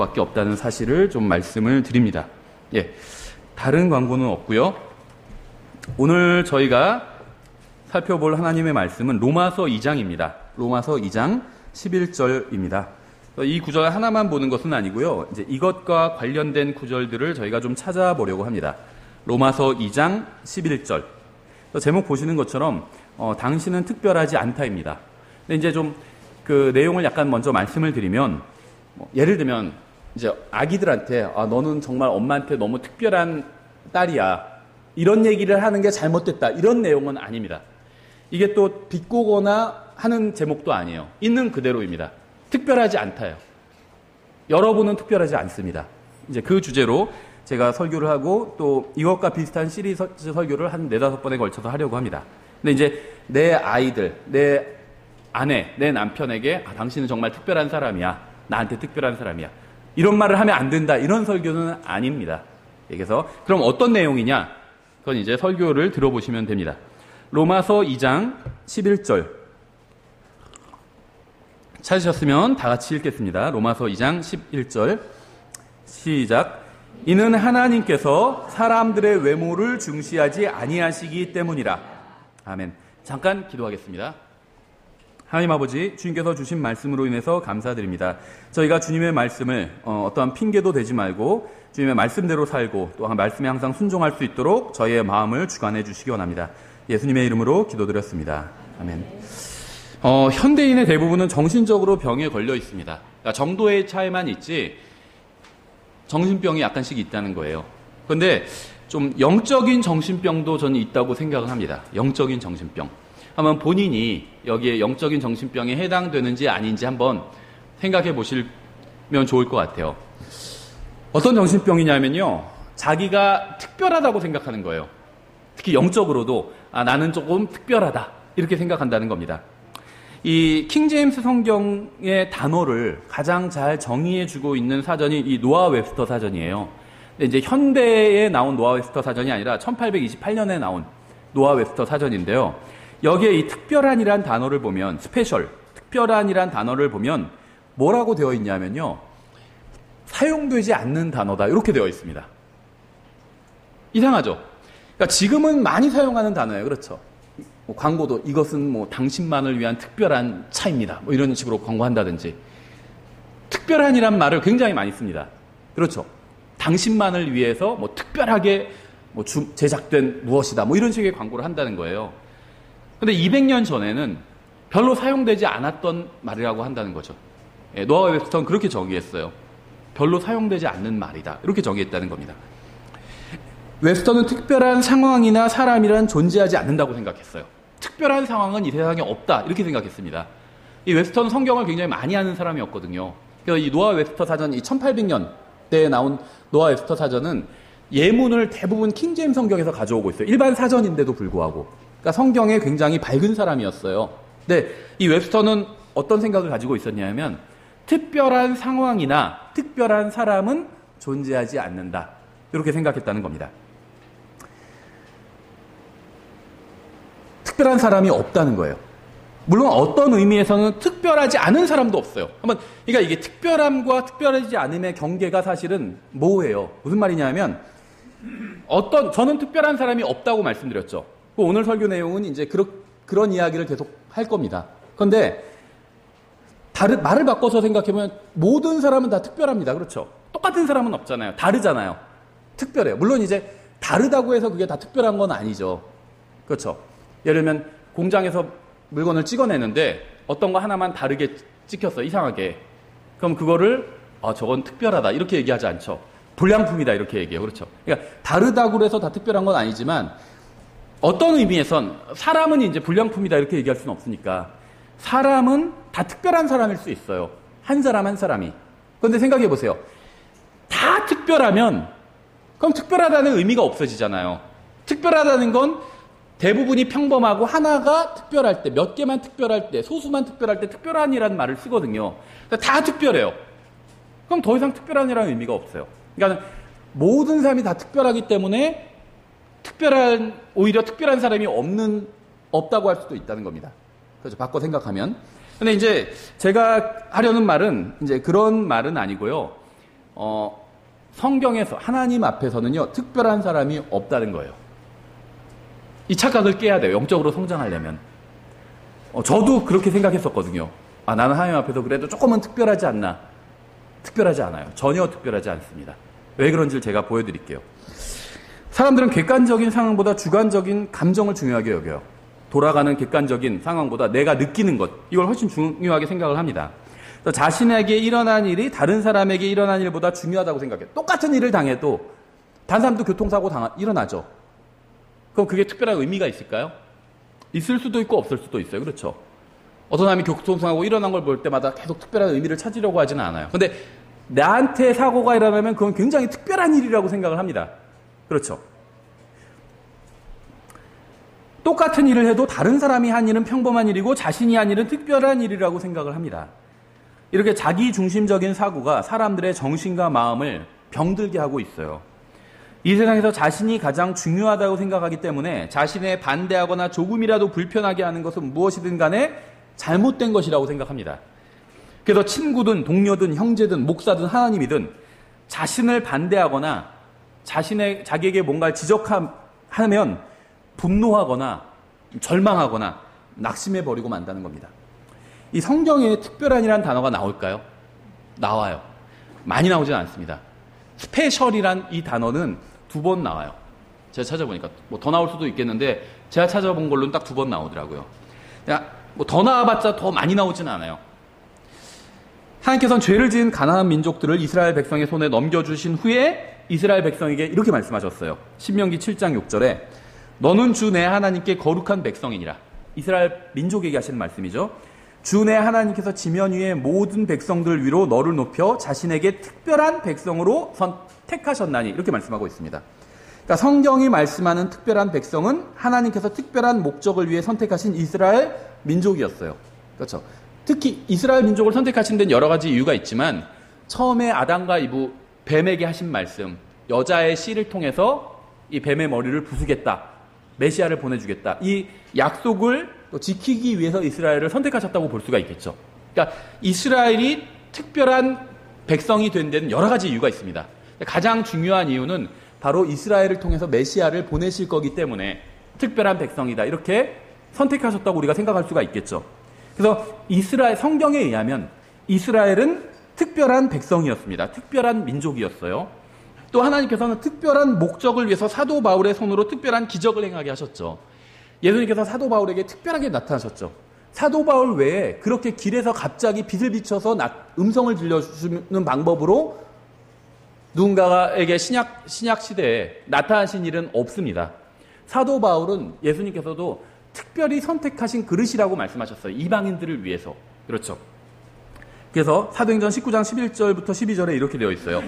밖에 없다는 사실을 좀 말씀을 드립니다. 예, 다른 광고는 없고요. 오늘 저희가 살펴볼 하나님의 말씀은 로마서 2장입니다. 로마서 2장 11절입니다. 이 구절 하나만 보는 것은 아니고요. 이제 이것과 관련된 구절들을 저희가 좀 찾아보려고 합니다. 로마서 2장 11절. 제목 보시는 것처럼 당신은 특별하지 않다입니다. 근데 이제 좀 그 내용을 약간 먼저 말씀을 드리면 예를 들면 이제 아기들한테 너는 정말 엄마한테 너무 특별한 딸이야. 이런 얘기를 하는 게 잘못됐다. 이런 내용은 아닙니다. 이게 또 비꼬거나 하는 제목도 아니에요. 있는 그대로입니다. 특별하지 않다요. 여러분은 특별하지 않습니다. 이제 그 주제로 제가 설교를 하고 또 이것과 비슷한 시리즈 설교를 한 4-5번에 걸쳐서 하려고 합니다. 근데 이제 내 아이들, 내 아내, 내 남편에게 당신은 정말 특별한 사람이야. 나한테 특별한 사람이야. 이런 말을 하면 안 된다. 이런 설교는 아닙니다. 그래서 그럼 어떤 내용이냐? 그건 이제 설교를 들어보시면 됩니다. 로마서 2장 11절 찾으셨으면 다 같이 읽겠습니다. 로마서 2장 11절 시작. 이는 하나님께서 사람들의 외모를 중시하지 아니하시기 때문이라. 아멘. 잠깐 기도하겠습니다. 하나님 아버지, 주님께서 주신 말씀으로 인해서 감사드립니다. 저희가 주님의 말씀을 어떠한 핑계도 되지 말고 주님의 말씀대로 살고 또 말씀에 항상 순종할 수 있도록 저희의 마음을 주관해 주시기 원합니다. 예수님의 이름으로 기도드렸습니다. 아멘. 현대인의 대부분은 정신적으로 병에 걸려 있습니다. 그러니까 정도의 차이만 있지 정신병이 약간씩 있다는 거예요. 그런데 좀 영적인 정신병도 저는 있다고 생각을 합니다. 영적인 정신병. 한번 본인이 여기에 영적인 정신병에 해당되는지 아닌지 한번 생각해 보시면 좋을 것 같아요. 어떤 정신병이냐면요. 자기가 특별하다고 생각하는 거예요. 특히 영적으로도 나는 조금 특별하다 이렇게 생각한다는 겁니다. 이 킹제임스 성경의 단어를 가장 잘 정의해주고 있는 사전이 이 노아 웹스터 사전이에요. 근데 이제 현대에 나온 노아 웹스터 사전이 아니라 1828년에 나온 노아 웹스터 사전인데요. 여기에 이 특별한이란 단어를 보면 스페셜, 특별한이란 단어를 보면 뭐라고 되어 있냐면요. 사용되지 않는 단어다 이렇게 되어 있습니다. 이상하죠? 그러니까 지금은 많이 사용하는 단어예요. 그렇죠? 광고도 이것은 당신만을 위한 특별한 차입니다. 이런 식으로 광고한다든지. 특별한이란 말을 굉장히 많이 씁니다. 그렇죠? 당신만을 위해서 특별하게 제작된 무엇이다. 이런 식의 광고를 한다는 거예요. 근데 200년 전에는 별로 사용되지 않았던 말이라고 한다는 거죠. 노아 웹스터는 그렇게 정의했어요. 별로 사용되지 않는 말이다. 이렇게 정의했다는 겁니다. 웹스터는 특별한 상황이나 사람이란 존재하지 않는다고 생각했어요. 특별한 상황은 이 세상에 없다. 이렇게 생각했습니다. 이 웹스터는 성경을 굉장히 많이 아는 사람이었거든요. 그래서 이 노아 웹스터 사전, 이 1800년대에 나온 노아 웹스터 사전은 예문을 대부분 킹제임스 성경에서 가져오고 있어요. 일반 사전인데도 불구하고. 그러니까 성경에 굉장히 밝은 사람이었어요. 근데 이 웹스터는 어떤 생각을 가지고 있었냐면 특별한 상황이나 특별한 사람은 존재하지 않는다. 이렇게 생각했다는 겁니다. 특별한 사람이 없다는 거예요. 물론 어떤 의미에서는 특별하지 않은 사람도 없어요. 그러니까 이게 특별함과 특별하지 않음의 경계가 사실은 모호해요. 무슨 말이냐면 저는 특별한 사람이 없다고 말씀드렸죠. 오늘 설교 내용은 이제 그런 이야기를 계속 할 겁니다. 그런데 말을 바꿔서 생각해보면 모든 사람은 다 특별합니다. 그렇죠? 똑같은 사람은 없잖아요. 다르잖아요. 특별해요. 물론 이제 다르다고 해서 그게 다 특별한 건 아니죠. 그렇죠? 예를 들면 공장에서 물건을 찍어내는데 어떤 거 하나만 다르게 찍혔어. 이상하게. 그럼 그거를 저건 특별하다. 이렇게 얘기하지 않죠. 불량품이다. 이렇게 얘기해요. 그렇죠? 그러니까 다르다고 해서 다 특별한 건 아니지만 어떤 의미에선 사람은 이제 불량품이다. 이렇게 얘기할 수는 없으니까 사람은 다 특별한 사람일 수 있어요. 한 사람 한 사람이. 그런데 생각해 보세요. 다 특별하면 그럼 특별하다는 의미가 없어지잖아요. 특별하다는 건 대부분이 평범하고 하나가 특별할 때, 몇 개만 특별할 때, 소수만 특별할 때 특별한이라는 말을 쓰거든요. 다 특별해요. 그럼 더 이상 특별한이라는 의미가 없어요. 그러니까 모든 사람이 다 특별하기 때문에 오히려 특별한 사람이 없다고 할 수도 있다는 겁니다. 그렇죠. 바꿔 생각하면. 근데 이제 제가 하려는 말은 이제 그런 말은 아니고요. 성경에서 하나님 앞에서는요 특별한 사람이 없다는 거예요. 이 착각을 깨야 돼요. 영적으로 성장하려면. 저도 그렇게 생각했었거든요. 나는 하나님 앞에서 그래도 조금은 특별하지 않나. 특별하지 않아요. 전혀 특별하지 않습니다. 왜 그런지를 제가 보여드릴게요. 사람들은 객관적인 상황보다 주관적인 감정을 중요하게 여겨요. 돌아가는 객관적인 상황보다 내가 느끼는 것, 이걸 훨씬 중요하게 생각을 합니다. 자신에게 일어난 일이 다른 사람에게 일어난 일보다 중요하다고 생각해요. 똑같은 일을 당해도 다른 사람도 교통사고 일어나죠. 그럼 그게 특별한 의미가 있을까요? 있을 수도 있고 없을 수도 있어요. 그렇죠? 어떤 사람이 교통사고 일어난 걸 볼 때마다 계속 특별한 의미를 찾으려고 하지는 않아요. 근데 나한테 사고가 일어나면 그건 굉장히 특별한 일이라고 생각을 합니다. 그렇죠? 똑같은 일을 해도 다른 사람이 한 일은 평범한 일이고 자신이 한 일은 특별한 일이라고 생각을 합니다. 이렇게 자기 중심적인 사고가 사람들의 정신과 마음을 병들게 하고 있어요. 이 세상에서 자신이 가장 중요하다고 생각하기 때문에 자신에 반대하거나 조금이라도 불편하게 하는 것은 무엇이든 간에 잘못된 것이라고 생각합니다. 그래서 친구든 동료든 형제든 목사든 하나님이든 자신을 반대하거나 자기에게 뭔가를 지적하면 분노하거나 절망하거나 낙심해버리고 만다는 겁니다. 이 성경에 특별한이라는 단어가 나올까요? 나와요. 많이 나오진 않습니다. 스페셜이란 이 단어는 2번 나와요. 제가 찾아보니까 더 나올 수도 있겠는데 제가 찾아본 걸로는 딱 2번 나오더라고요. 더 나와봤자 더 많이 나오지는 않아요. 하나님께서는 죄를 지은 가나안 민족들을 이스라엘 백성의 손에 넘겨주신 후에 이스라엘 백성에게 이렇게 말씀하셨어요. 신명기 7장 6절에 너는 주 내 하나님께 거룩한 백성이니라. 이스라엘 민족에게 하시는 말씀이죠. 주 내 하나님께서 지면 위의 모든 백성들 위로 너를 높여 자신에게 특별한 백성으로 선택하셨나니 이렇게 말씀하고 있습니다. 그러니까 성경이 말씀하는 특별한 백성은 하나님께서 특별한 목적을 위해 선택하신 이스라엘 민족이었어요. 그렇죠. 특히 이스라엘 민족을 선택하신 데는 여러 가지 이유가 있지만 처음에 아담과 이브 뱀에게 하신 말씀, 여자의 씨를 통해서 이 뱀의 머리를 부수겠다, 메시아를 보내주겠다, 이 약속을 또 지키기 위해서 이스라엘을 선택하셨다고 볼 수가 있겠죠. 그러니까 이스라엘이 특별한 백성이 된 데는 여러 가지 이유가 있습니다. 가장 중요한 이유는 바로 이스라엘을 통해서 메시아를 보내실 거기 때문에 특별한 백성이다, 이렇게 선택하셨다고 우리가 생각할 수가 있겠죠. 그래서 성경에 의하면 이스라엘은 특별한 백성이었습니다. 특별한 민족이었어요. 또 하나님께서는 특별한 목적을 위해서 사도 바울의 손으로 특별한 기적을 행하게 하셨죠. 예수님께서 사도 바울에게 특별하게 나타나셨죠. 사도 바울 외에 그렇게 길에서 갑자기 빛을 비춰서 음성을 들려주는 방법으로 누군가에게 신약 시대에 나타나신 일은 없습니다. 사도 바울은 예수님께서도 특별히 선택하신 그릇이라고 말씀하셨어요. 이방인들을 위해서. 그렇죠. 그래서 사도행전 19장 11절부터 12절에 이렇게 되어 있어요.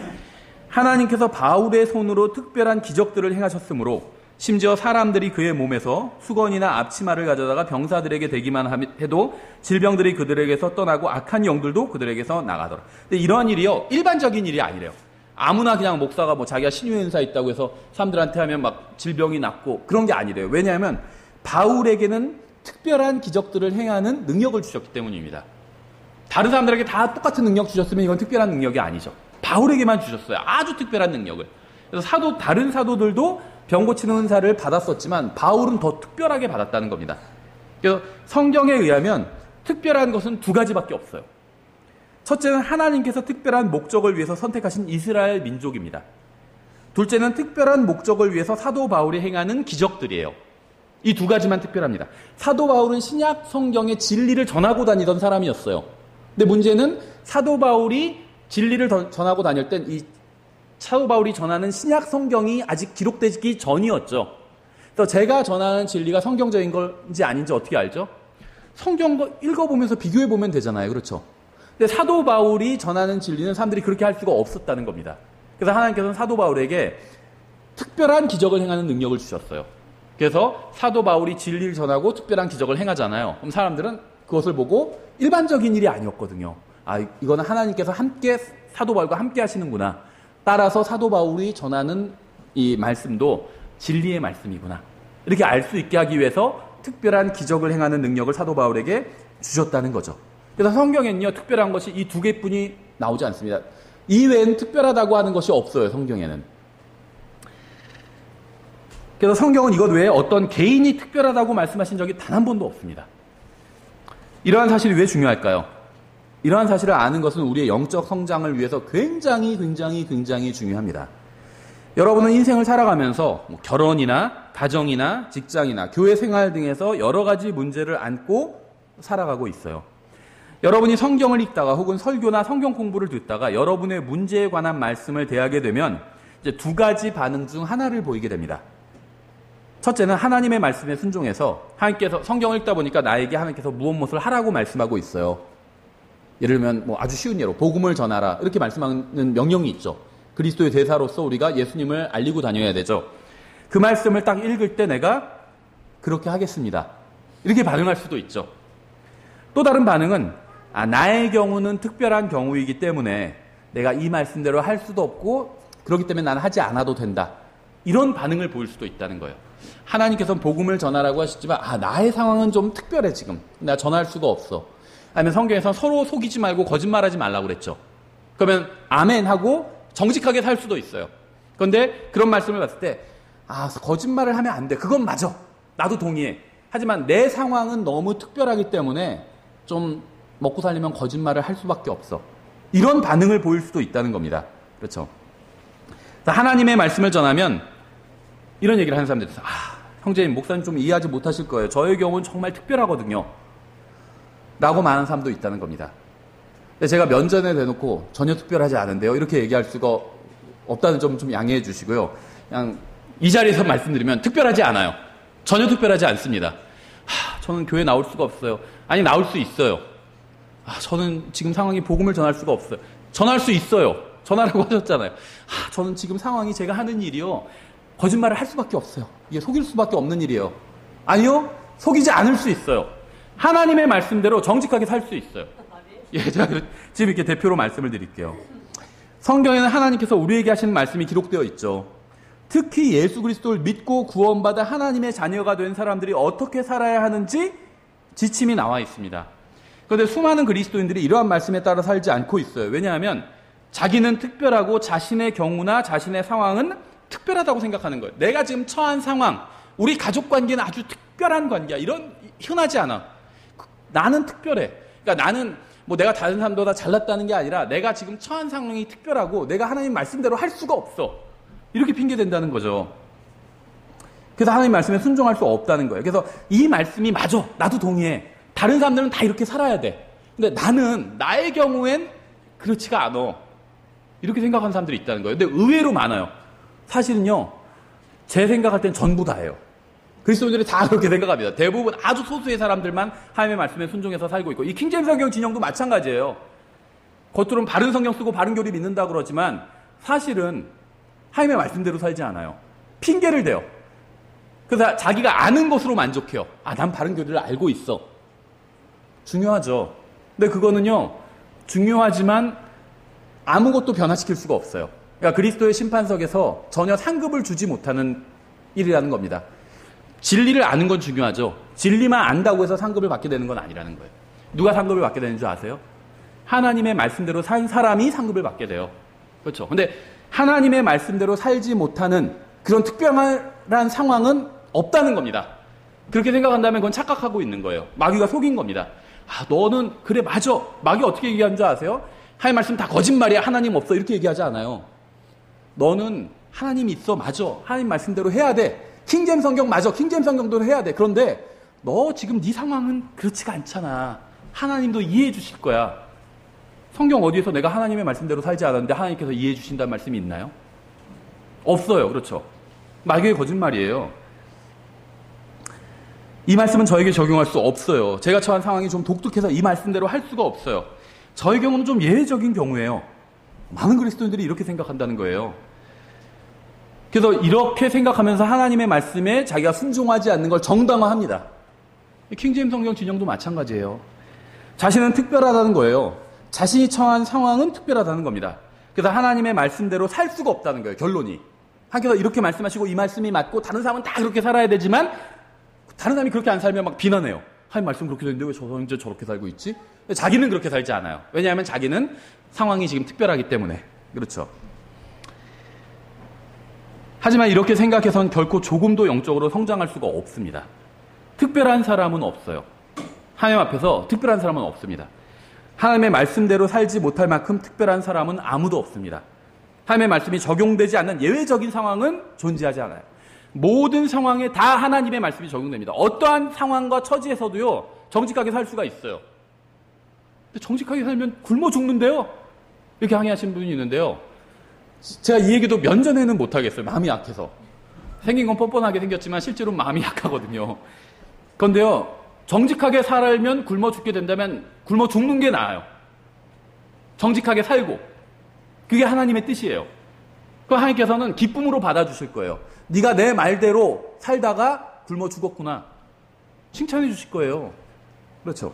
하나님께서 바울의 손으로 특별한 기적들을 행하셨으므로 심지어 사람들이 그의 몸에서 수건이나 앞치마를 가져다가 병사들에게 대기만 해도 질병들이 그들에게서 떠나고 악한 영들도 그들에게서 나가더라. 근데 이러한 일이요, 일반적인 일이 아니래요. 아무나 그냥 목사가 자기가 신유의 은사 있다고 해서 사람들한테 하면 막 질병이 낫고 그런 게 아니래요. 왜냐하면 바울에게는 특별한 기적들을 행하는 능력을 주셨기 때문입니다. 다른 사람들에게 다 똑같은 능력 주셨으면 이건 특별한 능력이 아니죠. 바울에게만 주셨어요. 아주 특별한 능력을. 그래서 다른 사도들도 병 고치는 은사를 받았었지만 바울은 더 특별하게 받았다는 겁니다. 그래서 성경에 의하면 특별한 것은 2가지밖에 없어요. 첫째는 하나님께서 특별한 목적을 위해서 선택하신 이스라엘 민족입니다. 둘째는 특별한 목적을 위해서 사도 바울이 행하는 기적들이에요. 이 2가지만 특별합니다. 사도 바울은 신약 성경의 진리를 전하고 다니던 사람이었어요. 근데 문제는 사도 바울이 진리를 전하고 다닐 땐 이 사도 바울이 전하는 신약 성경이 아직 기록되기 전이었죠. 그래서 제가 전하는 진리가 성경적인 건지 아닌지 어떻게 알죠? 성경 읽어보면서 비교해보면 되잖아요. 그렇죠? 근데 사도 바울이 전하는 진리는 사람들이 그렇게 할 수가 없었다는 겁니다. 그래서 하나님께서는 사도 바울에게 특별한 기적을 행하는 능력을 주셨어요. 그래서 사도 바울이 진리를 전하고 특별한 기적을 행하잖아요. 그럼 사람들은 그것을 보고 일반적인 일이 아니었거든요. 이거는 하나님께서 함께 사도 바울과 함께 하시는구나. 따라서 사도 바울이 전하는 이 말씀도 진리의 말씀이구나. 이렇게 알 수 있게 하기 위해서 특별한 기적을 행하는 능력을 사도 바울에게 주셨다는 거죠. 그래서 성경에는요, 특별한 것이 이 2개뿐이 나오지 않습니다. 이외에는 특별하다고 하는 것이 없어요, 성경에는. 그래서 성경은 이것 외에 어떤 개인이 특별하다고 말씀하신 적이 단 한 번도 없습니다. 이러한 사실이 왜 중요할까요? 이러한 사실을 아는 것은 우리의 영적 성장을 위해서 굉장히 중요합니다. 여러분은 인생을 살아가면서 결혼이나 가정이나 직장이나 교회 생활 등에서 여러 가지 문제를 안고 살아가고 있어요. 여러분이 성경을 읽다가 혹은 설교나 성경 공부를 듣다가 여러분의 문제에 관한 말씀을 대하게 되면 이제 두 가지 반응 중 하나를 보이게 됩니다. 첫째는 하나님의 말씀에 순종해서 하나님께서 성경을 읽다 보니까 나에게 하나님께서 무엇을 하라고 말씀하고 있어요. 예를 들면 아주 쉬운 예로 복음을 전하라 이렇게 말씀하는 명령이 있죠. 그리스도의 대사로서 우리가 예수님을 알리고 다녀야 되죠. 그 말씀을 딱 읽을 때 내가 그렇게 하겠습니다. 이렇게 반응할 수도 있죠. 또 다른 반응은 나의 경우는 특별한 경우이기 때문에 내가 이 말씀대로 할 수도 없고 그렇기 때문에 나는 하지 않아도 된다. 이런 반응을 보일 수도 있다는 거예요. 하나님께서는 복음을 전하라고 하셨지만 나의 상황은 좀 특별해 지금. 내가 전할 수가 없어. 아니면 성경에서는 서로 속이지 말고 거짓말하지 말라고 그랬죠. 그러면 아멘 하고 정직하게 살 수도 있어요. 그런데 그런 말씀을 봤을 때 거짓말을 하면 안 돼. 그건 맞아. 나도 동의해. 하지만 내 상황은 너무 특별하기 때문에 좀 먹고 살려면 거짓말을 할 수밖에 없어. 이런 반응을 보일 수도 있다는 겁니다. 그렇죠. 하나님의 말씀을 전하면 이런 얘기를 하는 사람들이 있어요. 형제님, 목사님 좀 이해하지 못하실 거예요. 저의 경우는 정말 특별하거든요. 라고 말하는 사람도 있다는 겁니다. 근데 제가 면전에 대놓고 전혀 특별하지 않은데요. 이렇게 얘기할 수가 없다는 점 좀 양해해 주시고요. 그냥 이 자리에서 말씀드리면 특별하지 않아요. 전혀 특별하지 않습니다. 저는 교회 나올 수가 없어요. 아니, 나올 수 있어요. 저는 지금 상황이 복음을 전할 수가 없어요. 전할 수 있어요. 전하라고 하셨잖아요. 저는 지금 상황이 제가 하는 일이요. 거짓말을 할 수밖에 없어요. 이게 속일 수밖에 없는 일이에요. 아니요. 속이지 않을 수 있어요. 하나님의 말씀대로 정직하게 살 수 있어요. 제가 지금 이렇게 대표로 말씀을 드릴게요. 성경에는 하나님께서 우리에게 하시는 말씀이 기록되어 있죠. 특히 예수 그리스도를 믿고 구원받아 하나님의 자녀가 된 사람들이 어떻게 살아야 하는지 지침이 나와 있습니다. 그런데 수많은 그리스도인들이 이러한 말씀에 따라 살지 않고 있어요. 왜냐하면 자기는 특별하고 자신의 경우나 자신의 상황은 특별하다고 생각하는 거예요. 내가 지금 처한 상황, 우리 가족 관계는 아주 특별한 관계야. 이런 흔하지 않아. 나는 특별해. 그러니까 나는 내가 다른 사람보다 잘났다는 게 아니라 내가 지금 처한 상황이 특별하고 내가 하나님 말씀대로 할 수가 없어. 이렇게 핑계 댄다는 거죠. 그래서 하나님 말씀에 순종할 수 없다는 거예요. 그래서 이 말씀이 맞아. 나도 동의해. 다른 사람들은 다 이렇게 살아야 돼. 근데 나는 나의 경우엔 그렇지가 않아. 이렇게 생각하는 사람들이 있다는 거예요. 근데 의외로 많아요. 사실은요. 제 생각할 땐 전부 다예요. 그리스도인들이 다 그렇게 생각합니다. 대부분 아주 소수의 사람들만 하나님의 말씀에 순종해서 살고 있고 이 킹제임스 성경 진영도 마찬가지예요. 겉으로는 바른 성경 쓰고 바른 교리 믿는다 그러지만 사실은 하나님의 말씀대로 살지 않아요. 핑계를 대요. 그래서 자기가 아는 것으로 만족해요. 난 바른 교리를 알고 있어. 중요하죠. 근데 그거는요. 중요하지만 아무것도 변화시킬 수가 없어요. 그러니까 그리스도의 심판석에서 전혀 상급을 주지 못하는 일이라는 겁니다. 진리를 아는 건 중요하죠. 진리만 안다고 해서 상급을 받게 되는 건 아니라는 거예요. 누가 상급을 받게 되는 줄 아세요? 하나님의 말씀대로 산 사람이 상급을 받게 돼요. 그렇죠. 근데 하나님의 말씀대로 살지 못하는 그런 특별한 상황은 없다는 겁니다. 그렇게 생각한다면 그건 착각하고 있는 거예요. 마귀가 속인 겁니다. 너는 그래 맞아. 마귀가 어떻게 얘기하는 줄 아세요? 하나님 말씀 다 거짓말이야. 하나님 없어. 이렇게 얘기하지 않아요. 너는 하나님이 있어. 맞아. 하나님 말씀대로 해야 돼. 킹제임 성경 맞아. 킹제임 성경대로 해야 돼. 그런데 너 지금 네 상황은 그렇지가 않잖아. 하나님도 이해해 주실 거야. 성경 어디에서 내가 하나님의 말씀대로 살지 않았는데 하나님께서 이해해 주신다는 말씀이 있나요? 없어요. 그렇죠. 마귀의 거짓말이에요. 이 말씀은 저에게 적용할 수 없어요. 제가 처한 상황이 좀 독특해서 이 말씀대로 할 수가 없어요. 저의 경우는 좀 예외적인 경우예요. 많은 그리스도인들이 이렇게 생각한다는 거예요. 그래서 이렇게 생각하면서 하나님의 말씀에 자기가 순종하지 않는 걸 정당화합니다. 킹제임 성경 진영도 마찬가지예요. 자신은 특별하다는 거예요. 자신이 처한 상황은 특별하다는 겁니다. 그래서 하나님의 말씀대로 살 수가 없다는 거예요. 결론이. 하나님께서 이렇게 말씀하시고 이 말씀이 맞고 다른 사람은 다 그렇게 살아야 되지만 다른 사람이 그렇게 안 살면 막 비난해요. 하나님 말씀 그렇게 되는데 왜 저 사람이 저렇게 살고 있지? 자기는 그렇게 살지 않아요. 왜냐하면 자기는 상황이 지금 특별하기 때문에. 그렇죠? 하지만 이렇게 생각해서는 결코 조금도 영적으로 성장할 수가 없습니다. 특별한 사람은 없어요. 하나님 앞에서 특별한 사람은 없습니다. 하나님의 말씀대로 살지 못할 만큼 특별한 사람은 아무도 없습니다. 하나님의 말씀이 적용되지 않는 예외적인 상황은 존재하지 않아요. 모든 상황에 다 하나님의 말씀이 적용됩니다. 어떠한 상황과 처지에서도요, 정직하게 살 수가 있어요. 근데 정직하게 살면 굶어 죽는데요? 이렇게 항의하시는 분이 있는데요. 제가 이 얘기도 면전에는 못하겠어요. 마음이 약해서. 생긴 건 뻔뻔하게 생겼지만 실제로 마음이 약하거든요. 그런데요, 정직하게 살면 굶어 죽게 된다면 굶어 죽는 게 나아요. 정직하게 살고. 그게 하나님의 뜻이에요. 그 하나님께서는 기쁨으로 받아주실 거예요. 네가 내 말대로 살다가 굶어 죽었구나. 칭찬해 주실 거예요. 그렇죠.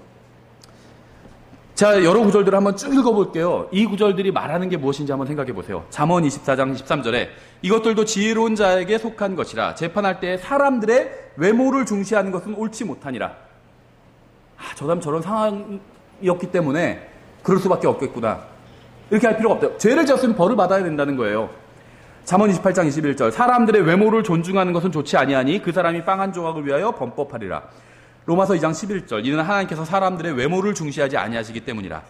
자, 여러 구절들을 한번 쭉 읽어볼게요. 이 구절들이 말하는 게 무엇인지 한번 생각해 보세요. 잠언 24장 13절에 이것들도 지혜로운 자에게 속한 것이라 재판할 때 사람들의 외모를 중시하는 것은 옳지 못하니라. 저 사람 저런 상황이었기 때문에 그럴 수밖에 없겠구나. 이렇게 할 필요가 없대요. 죄를 지었으면 벌을 받아야 된다는 거예요. 잠언 28장 21절 사람들의 외모를 존중하는 것은 좋지 아니하니 그 사람이 빵 한 조각을 위하여 범법하리라. 로마서 2장 11절 이는 하나님께서 사람들의 외모를 중시하지 아니하시기 때문이라.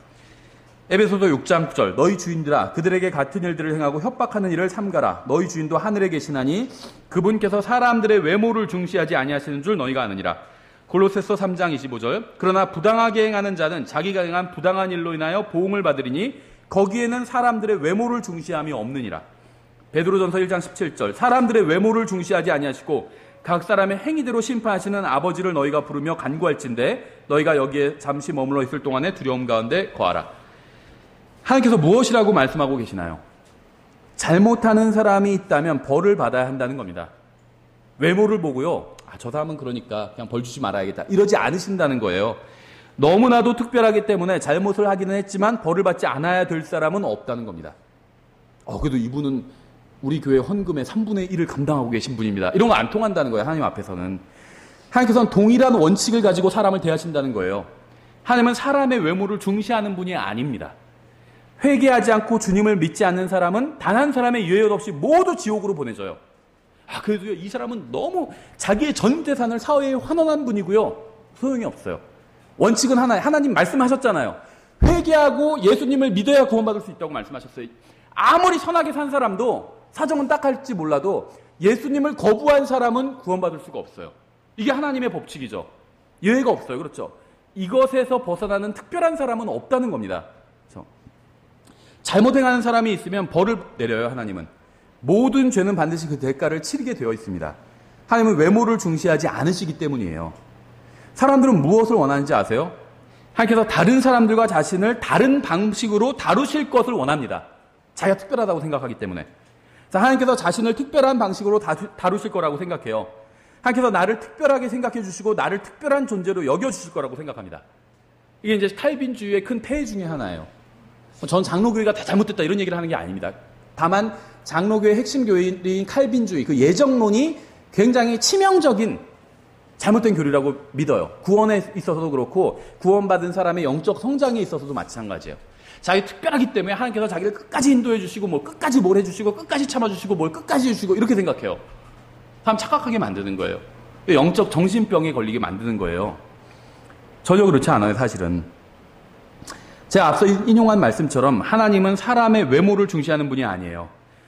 에베소서 6장 9절 너희 주인들아 그들에게 같은 일들을 행하고 협박하는 일을 삼가라. 너희 주인도 하늘에 계시나니 그분께서 사람들의 외모를 중시하지 아니하시는 줄 너희가 아느니라. 골로새서 3장 25절 그러나 부당하게 행하는 자는 자기가 행한 부당한 일로 인하여 보응을 받으리니 거기에는 사람들의 외모를 중시함이 없느니라. 베드로전서 1장 17절 사람들의 외모를 중시하지 아니하시고 각 사람의 행위대로 심판하시는 아버지를 너희가 부르며 간구할진대 너희가 여기에 잠시 머물러 있을 동안에 두려움 가운데 거하라. 하나님께서 무엇이라고 말씀하고 계시나요? 잘못하는 사람이 있다면 벌을 받아야 한다는 겁니다. 외모를 보고요. 저 사람은 그러니까 그냥 벌 주지 말아야겠다. 이러지 않으신다는 거예요. 너무나도 특별하기 때문에 잘못을 하기는 했지만 벌을 받지 않아야 될 사람은 없다는 겁니다. 그래도 이분은 우리 교회 헌금의 3분의 1을 감당하고 계신 분입니다. 이런 거 안 통한다는 거예요. 하나님 앞에서는. 하나님께서는 동일한 원칙을 가지고 사람을 대하신다는 거예요. 하나님은 사람의 외모를 중시하는 분이 아닙니다. 회개하지 않고 주님을 믿지 않는 사람은 단 한 사람의 유해도 없이 모두 지옥으로 보내져요. 그래도 이 사람은 너무 자기의 전 재산을 사회에 환원한 분이고요. 소용이 없어요. 원칙은 하나예요. 하나님 말씀하셨잖아요. 회개하고 예수님을 믿어야 구원받을 수 있다고 말씀하셨어요. 아무리 선하게 산 사람도 사정은 딱할지 몰라도 예수님을 거부한 사람은 구원받을 수가 없어요. 이게 하나님의 법칙이죠. 예외가 없어요. 그렇죠? 이것에서 벗어나는 특별한 사람은 없다는 겁니다. 그렇죠? 잘못 행하는 사람이 있으면 벌을 내려요. 하나님은. 모든 죄는 반드시 그 대가를 치르게 되어 있습니다. 하나님은 외모를 중시하지 않으시기 때문이에요. 사람들은 무엇을 원하는지 아세요? 하나님께서 다른 사람들과 자신을 다른 방식으로 다루실 것을 원합니다. 자기가 특별하다고 생각하기 때문에. 하나님께서 자신을 특별한 방식으로 다루실 거라고 생각해요. 하나님께서 나를 특별하게 생각해 주시고 나를 특별한 존재로 여겨 주실 거라고 생각합니다. 이게 이제 칼빈주의의 큰 폐해 중에 하나예요. 전 장로교회가 다 잘못됐다 이런 얘기를 하는 게 아닙니다. 다만 장로교의 핵심 교리인 칼빈주의 그 예정론이 굉장히 치명적인 잘못된 교리라고 믿어요. 구원에 있어서도 그렇고 구원받은 사람의 영적 성장에 있어서도 마찬가지예요. 자기 특별하기 때문에 하나님께서 자기를 끝까지 인도해 주시고 뭐 끝까지 뭘 해주시고 끝까지 참아주시고 뭘 끝까지 해주시고 이렇게 생각해요. 사람 착각하게 만드는 거예요. 영적 정신병에 걸리게 만드는 거예요. 전혀 그렇지 않아요. 사실은. 제가 앞서 인용한 말씀처럼 하나님은 사람의 외모를 중시하는 분이 아니에요.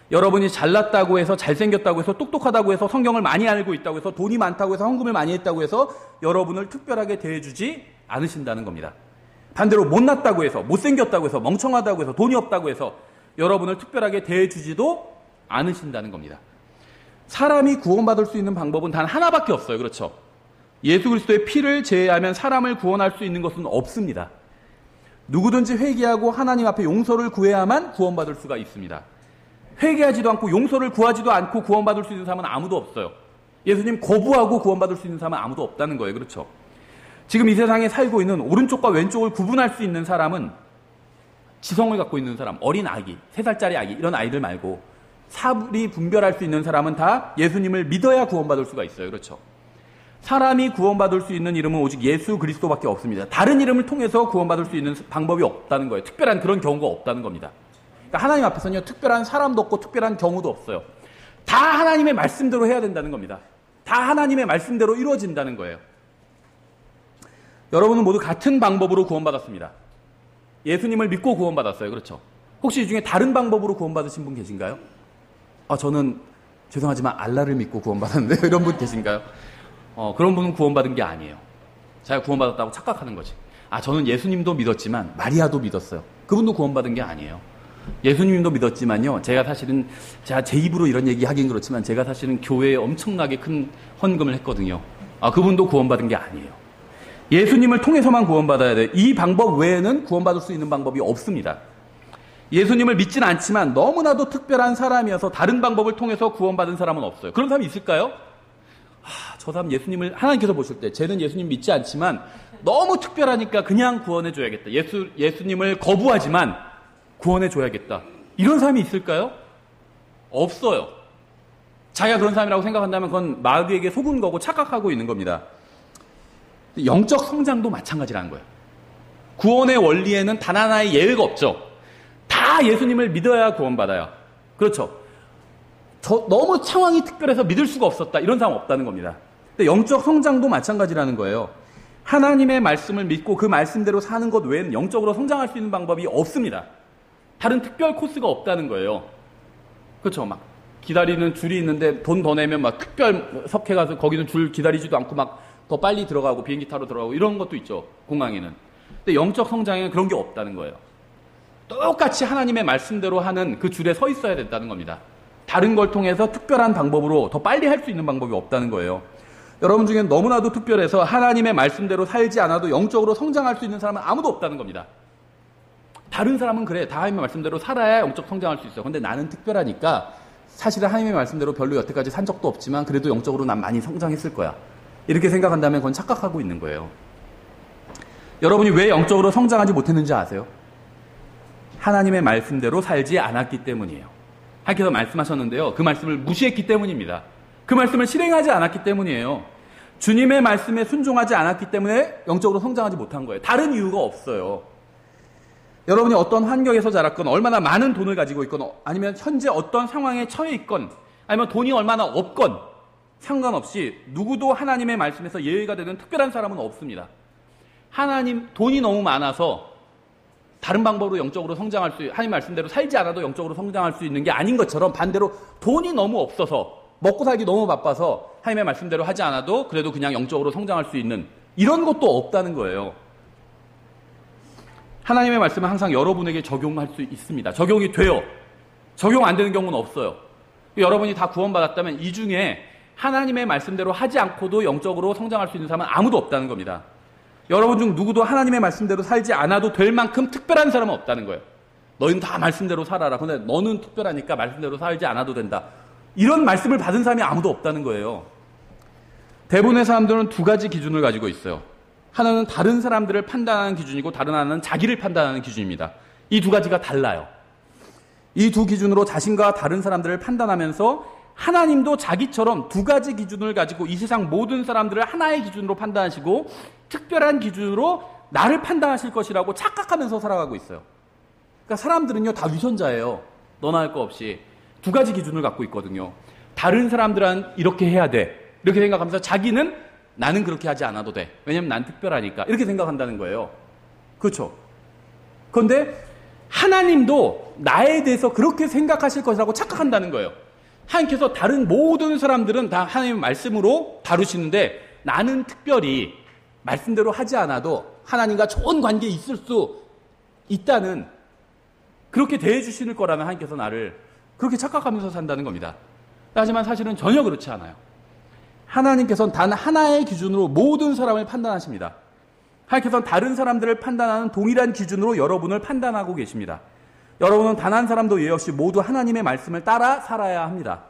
여러분이 잘났다고 해서 잘생겼다고 해서 똑똑하다고 해서 성경을 많이 알고 있다고 해서 돈이 많다고 해서 헌금을 많이 했다고 해서 여러분을 특별하게 대해주지 않으신다는 겁니다. 반대로 못났다고 해서 못생겼다고 해서 멍청하다고 해서 돈이 없다고 해서 여러분을 특별하게 대해주지도 않으신다는 겁니다. 사람이 구원받을 수 있는 방법은 단 하나밖에 없어요. 그렇죠? 예수 그리스도의 피를 제외하면 사람을 구원할 수 있는 것은 없습니다. 누구든지 회개하고 하나님 앞에 용서를 구해야만 구원받을 수가 있습니다. 회개하지도 않고 용서를 구하지도 않고 구원받을 수 있는 사람은 아무도 없어요. 예수님 거부하고 구원받을 수 있는 사람은 아무도 없다는 거예요. 그렇죠? 지금 이 세상에 살고 있는 오른쪽과 왼쪽을 구분할 수 있는 사람은 지성을 갖고 있는 사람, 어린 아기, 3살짜리 아기 이런 아이들 말고 사물이 분별할 수 있는 사람은 다 예수님을 믿어야 구원받을 수가 있어요. 그렇죠? 사람이 구원받을 수 있는 이름은 오직 예수 그리스도밖에 없습니다. 다른 이름을 통해서 구원받을 수 있는 방법이 없다는 거예요. 특별한 그런 경우가 없다는 겁니다. 그러니까 하나님 앞에서는요, 특별한 사람도 없고 특별한 경우도 없어요. 다 하나님의 말씀대로 해야 된다는 겁니다. 다 하나님의 말씀대로 이루어진다는 거예요. 여러분은 모두 같은 방법으로 구원받았습니다. 예수님을 믿고 구원받았어요. 그렇죠? 혹시 이 중에 다른 방법으로 구원받으신 분 계신가요? 저는 죄송하지만 알라를 믿고 구원받았는데 이런 분 계신가요? 그런 분은 구원받은 게 아니에요. 자기가 구원받았다고 착각하는 거지. 저는 예수님도 믿었지만 마리아도 믿었어요. 그분도 구원받은 게 아니에요. 예수님도 믿었지만요, 제가 제 입으로 이런 얘기 하긴 그렇지만 제가 사실은 교회에 엄청나게 큰 헌금을 했거든요. 그분도 구원받은 게 아니에요. 예수님을 통해서만 구원받아야 돼요. 이 방법 외에는 구원받을 수 있는 방법이 없습니다. 예수님을 믿지는 않지만 너무나도 특별한 사람이어서 다른 방법을 통해서 구원받은 사람은 없어요. 그런 사람이 있을까요? 저 사람 예수님을 하나님께서 보실 때 쟤는 예수님 믿지 않지만 너무 특별하니까 그냥 구원해줘야겠다. 예수님을 거부하지만 구원해줘야겠다. 이런 사람이 있을까요? 없어요. 자기가 그런 사람이라고 생각한다면 그건 마귀에게 속은 거고 착각하고 있는 겁니다. 영적 성장도 마찬가지라는 거예요. 구원의 원리에는 단 하나의 예외가 없죠. 다 예수님을 믿어야 구원받아요. 그렇죠. 너무 상황이 특별해서 믿을 수가 없었다. 이런 사람 없다는 겁니다. 근데 영적 성장도 마찬가지라는 거예요. 하나님의 말씀을 믿고 그 말씀대로 사는 것 외에는 영적으로 성장할 수 있는 방법이 없습니다. 다른 특별 코스가 없다는 거예요. 그렇죠. 막 기다리는 줄이 있는데 돈 더 내면 막 특별 석회 가서 거기는 줄 기다리지도 않고 막 더 빨리 들어가고 비행기 타러 들어가고 이런 것도 있죠. 공항에는. 근데 영적 성장에는 그런 게 없다는 거예요. 똑같이 하나님의 말씀대로 하는 그 줄에 서 있어야 된다는 겁니다. 다른 걸 통해서 특별한 방법으로 더 빨리 할 수 있는 방법이 없다는 거예요. 여러분 중엔 너무나도 특별해서 하나님의 말씀대로 살지 않아도 영적으로 성장할 수 있는 사람은 아무도 없다는 겁니다. 다른 사람은 그래. 다 하나님의 말씀대로 살아야 영적 성장할 수 있어. 근데 나는 특별하니까 사실은 하나님의 말씀대로 별로 여태까지 산 적도 없지만 그래도 영적으로 난 많이 성장했을 거야. 이렇게 생각한다면 그건 착각하고 있는 거예요. 여러분이 왜 영적으로 성장하지 못했는지 아세요? 하나님의 말씀대로 살지 않았기 때문이에요. 하나님께서 말씀하셨는데요. 그 말씀을 무시했기 때문입니다. 그 말씀을 실행하지 않았기 때문이에요. 주님의 말씀에 순종하지 않았기 때문에 영적으로 성장하지 못한 거예요. 다른 이유가 없어요. 여러분이 어떤 환경에서 자랐건 얼마나 많은 돈을 가지고 있건 아니면 현재 어떤 상황에 처해 있건 아니면 돈이 얼마나 없건 상관없이 누구도 하나님의 말씀에서 예외가 되는 특별한 사람은 없습니다. 돈이 너무 많아서 다른 방법으로 영적으로 성장할 하나님 말씀대로 살지 않아도 영적으로 성장할 수 있는 게 아닌 것처럼 반대로 돈이 너무 없어서 먹고 살기 너무 바빠서 하나님의 말씀대로 하지 않아도 그래도 그냥 영적으로 성장할 수 있는 이런 것도 없다는 거예요. 하나님의 말씀은 항상 여러분에게 적용할 수 있습니다. 적용이 돼요. 적용 안 되는 경우는 없어요. 여러분이 다 구원받았다면 이 중에 하나님의 말씀대로 하지 않고도 영적으로 성장할 수 있는 사람은 아무도 없다는 겁니다. 여러분 중 누구도 하나님의 말씀대로 살지 않아도 될 만큼 특별한 사람은 없다는 거예요. 너희는 다 말씀대로 살아라. 근데 너는 특별하니까 말씀대로 살지 않아도 된다. 이런 말씀을 받은 사람이 아무도 없다는 거예요. 대부분의 사람들은 두 가지 기준을 가지고 있어요. 하나는 다른 사람들을 판단하는 기준이고 다른 하나는 자기를 판단하는 기준입니다. 이 두 가지가 달라요. 이 두 기준으로 자신과 다른 사람들을 판단하면서 하나님도 자기처럼 두 가지 기준을 가지고 이 세상 모든 사람들을 하나의 기준으로 판단하시고 특별한 기준으로 나를 판단하실 것이라고 착각하면서 살아가고 있어요. 그러니까 사람들은요 다 위선자예요. 너나 할 거 없이 두 가지 기준을 갖고 있거든요. 다른 사람들은 이렇게 해야 돼. 이렇게 생각하면서 자기는 나는 그렇게 하지 않아도 돼. 왜냐면 난 특별하니까. 이렇게 생각한다는 거예요. 그렇죠? 그런데 하나님도 나에 대해서 그렇게 생각하실 것이라고 착각한다는 거예요. 하나님께서 다른 모든 사람들은 다 하나님의 말씀으로 다루시는데 나는 특별히 말씀대로 하지 않아도 하나님과 좋은 관계에 있을 수 있다는 그렇게 대해 주실 거라면 하나님께서 나를 그렇게 착각하면서 산다는 겁니다. 하지만 사실은 전혀 그렇지 않아요. 하나님께서는 단 하나의 기준으로 모든 사람을 판단하십니다. 하나님께서는 다른 사람들을 판단하는 동일한 기준으로 여러분을 판단하고 계십니다. 여러분은 단 한 사람도 예외 없이 모두 하나님의 말씀을 따라 살아야 합니다.